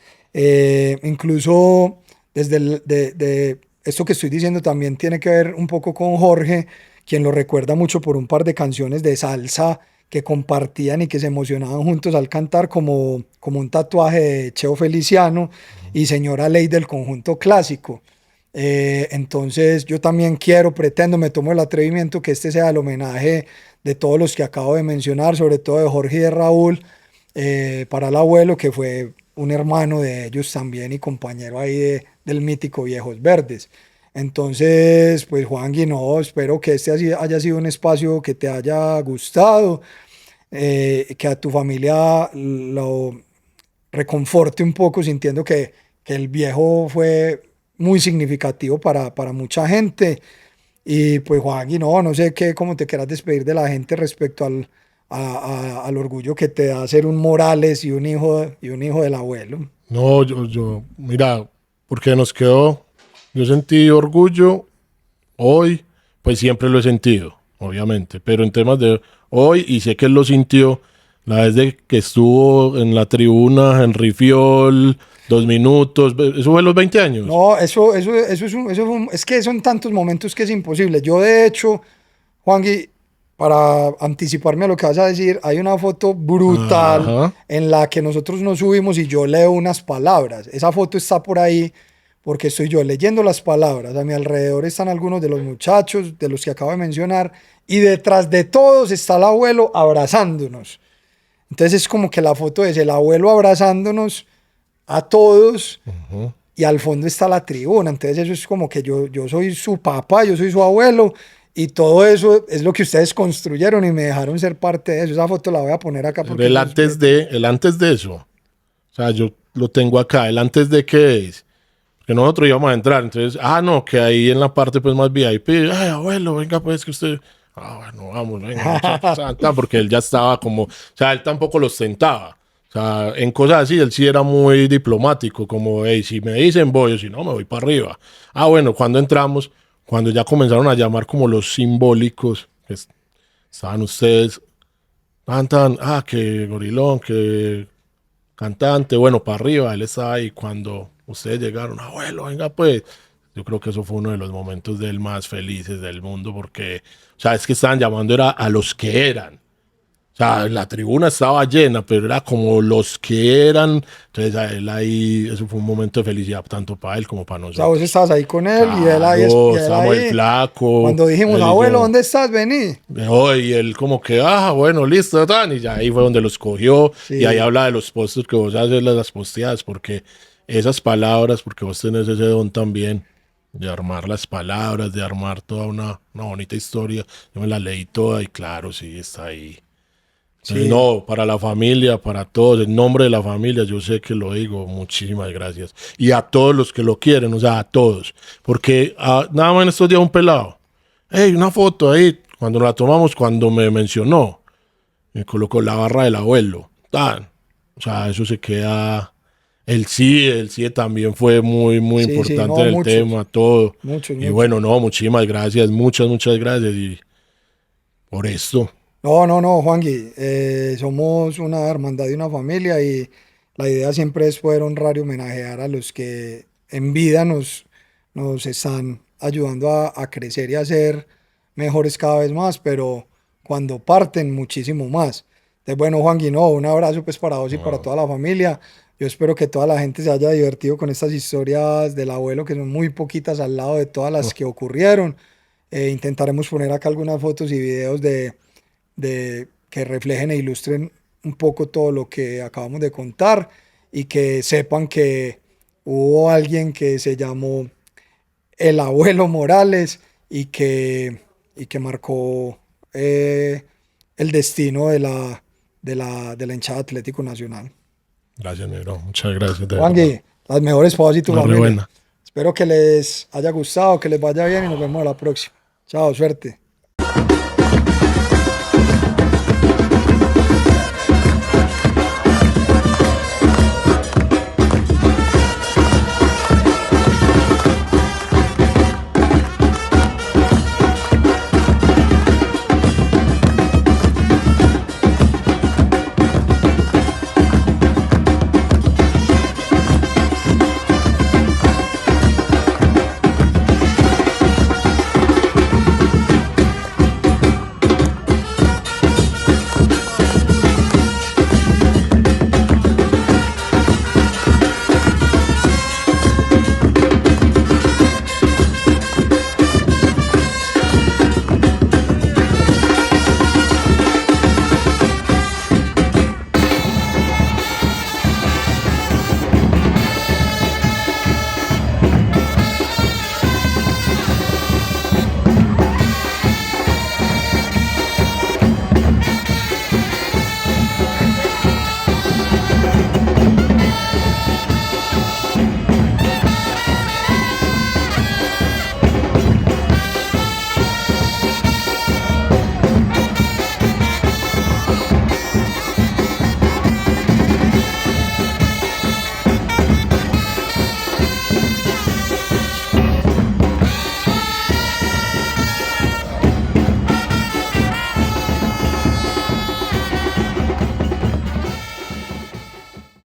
Incluso desde de esto que estoy diciendo también tiene que ver un poco con Jorge, quien lo recuerda mucho por un par de canciones de salsa que compartían y que se emocionaban juntos al cantar, como un tatuaje de Cheo Feliciano y Señora Ley del conjunto clásico. Entonces yo también quiero, pretendo, me tomo el atrevimiento que este sea el homenaje de todos los que acabo de mencionar, sobre todo de Jorge y de Raúl, para el abuelo, que fue un hermano de ellos también y compañero ahí del mítico Viejos Verdes. Entonces, pues Juan no, espero que este haya sido un espacio que te haya gustado, que a tu familia lo reconforte un poco, sintiendo que el viejo fue muy significativo para mucha gente. Y pues Juan no sé qué, cómo te quieras despedir de la gente respecto al orgullo que te da ser un Morales y un hijo del abuelo. No, mira, porque nos quedó, yo sentí orgullo hoy, pues siempre lo he sentido, obviamente, pero en temas de hoy, y sé que él lo sintió, la vez de que estuvo en la tribuna, en Rifiol, 2 minutos, eso fue a los 20 años. No, es que son tantos momentos que es imposible. Yo, de hecho, Juangui, para anticiparme a lo que vas a decir, hay una foto brutal Ajá. en la que nosotros nos subimos y yo leo unas palabras. Esa foto está por ahí porque estoy yo leyendo las palabras. A mi alrededor están algunos de los muchachos, de los que acabo de mencionar, y detrás de todos está el abuelo abrazándonos. Entonces es como que la foto es el abuelo abrazándonos a todos Ujú. y al fondo está la tribuna. Entonces eso es como que yo soy su papá, yo soy su abuelo y todo eso es lo que ustedes construyeron y me dejaron ser parte de eso. Esa foto la voy a poner acá Pero porque eso el antes de eso, o sea, yo lo tengo acá, el antes de qué es, que nosotros íbamos a entrar, entonces, no, que ahí en la parte pues más VIP, ay, abuelo, venga pues que usted, bueno, vamos, venga, mucha santa, porque él ya estaba como, o sea, él tampoco los tentaba, o sea, en cosas así, él sí era muy diplomático, como, hey, si me dicen voy, o si no, me voy para arriba. Bueno, cuando entramos, cuando ya comenzaron a llamar como los simbólicos, que estaban ustedes, tan, que gorilón, que cantante, bueno, para arriba, él estaba ahí cuando ustedes llegaron, abuelo, venga pues. Yo creo que eso fue uno de los momentos del más felices del mundo porque, o sea, es que estaban llamando era a los que eran. O sea, la tribuna estaba llena, pero era como los que eran. Entonces, a él ahí, eso fue un momento de felicidad, tanto para él como para O sea, vos nosotros. estabas ahí con él y él ahí, Claro, estábamos el flaco, cuando dijimos, él y abuelo, yo. ¿dónde estás? Vení. Y él como que, bueno, listo, tan, y ya ahí fue donde los cogió, y ahí Sí, habla de los postes que vos haces, las posteadas, porque esas palabras, porque vos tenés ese don también, de armar las palabras, de armar toda una bonita historia, yo me la leí toda, y claro, sí, está ahí. Entonces, sí, no, para la familia, para todos, en nombre de la familia, yo sé que lo digo, muchísimas gracias. Y a todos los que lo quieren, o sea, a todos, porque nada más en estos días un pelado, hey, una foto ahí, cuando la tomamos, cuando me mencionó, me colocó la barra del abuelo, tan, o sea, eso se queda, el sí también fue muy, muy sí, sí, importante no, en el muchos, tema, todo, muchos, y muchos. bueno, no, muchísimas gracias, muchas, muchas gracias, y por esto, No, no, no, Juangui, somos una hermandad y una familia y la idea siempre es poder honrar y homenajear a los que en vida nos están ayudando a crecer y a ser mejores cada vez más, pero cuando parten muchísimo más. Entonces, bueno, Juangui, no, un abrazo pues para vos y para no, toda la familia. Yo espero que toda la gente se haya divertido con estas historias del abuelo, que son muy poquitas al lado de todas las no, que ocurrieron. Intentaremos poner acá algunas fotos y videos de que reflejen e ilustren un poco todo lo que acabamos de contar y que sepan que hubo alguien que se llamó el abuelo Morales y que marcó el destino de la hinchada Atlético Nacional. gracias, negro, muchas gracias, de verdad. Juangui, las mejores para vos y tu Una re familia. buena. Espero que les haya gustado, que les vaya bien y nos vemos a la próxima. Chao, suerte.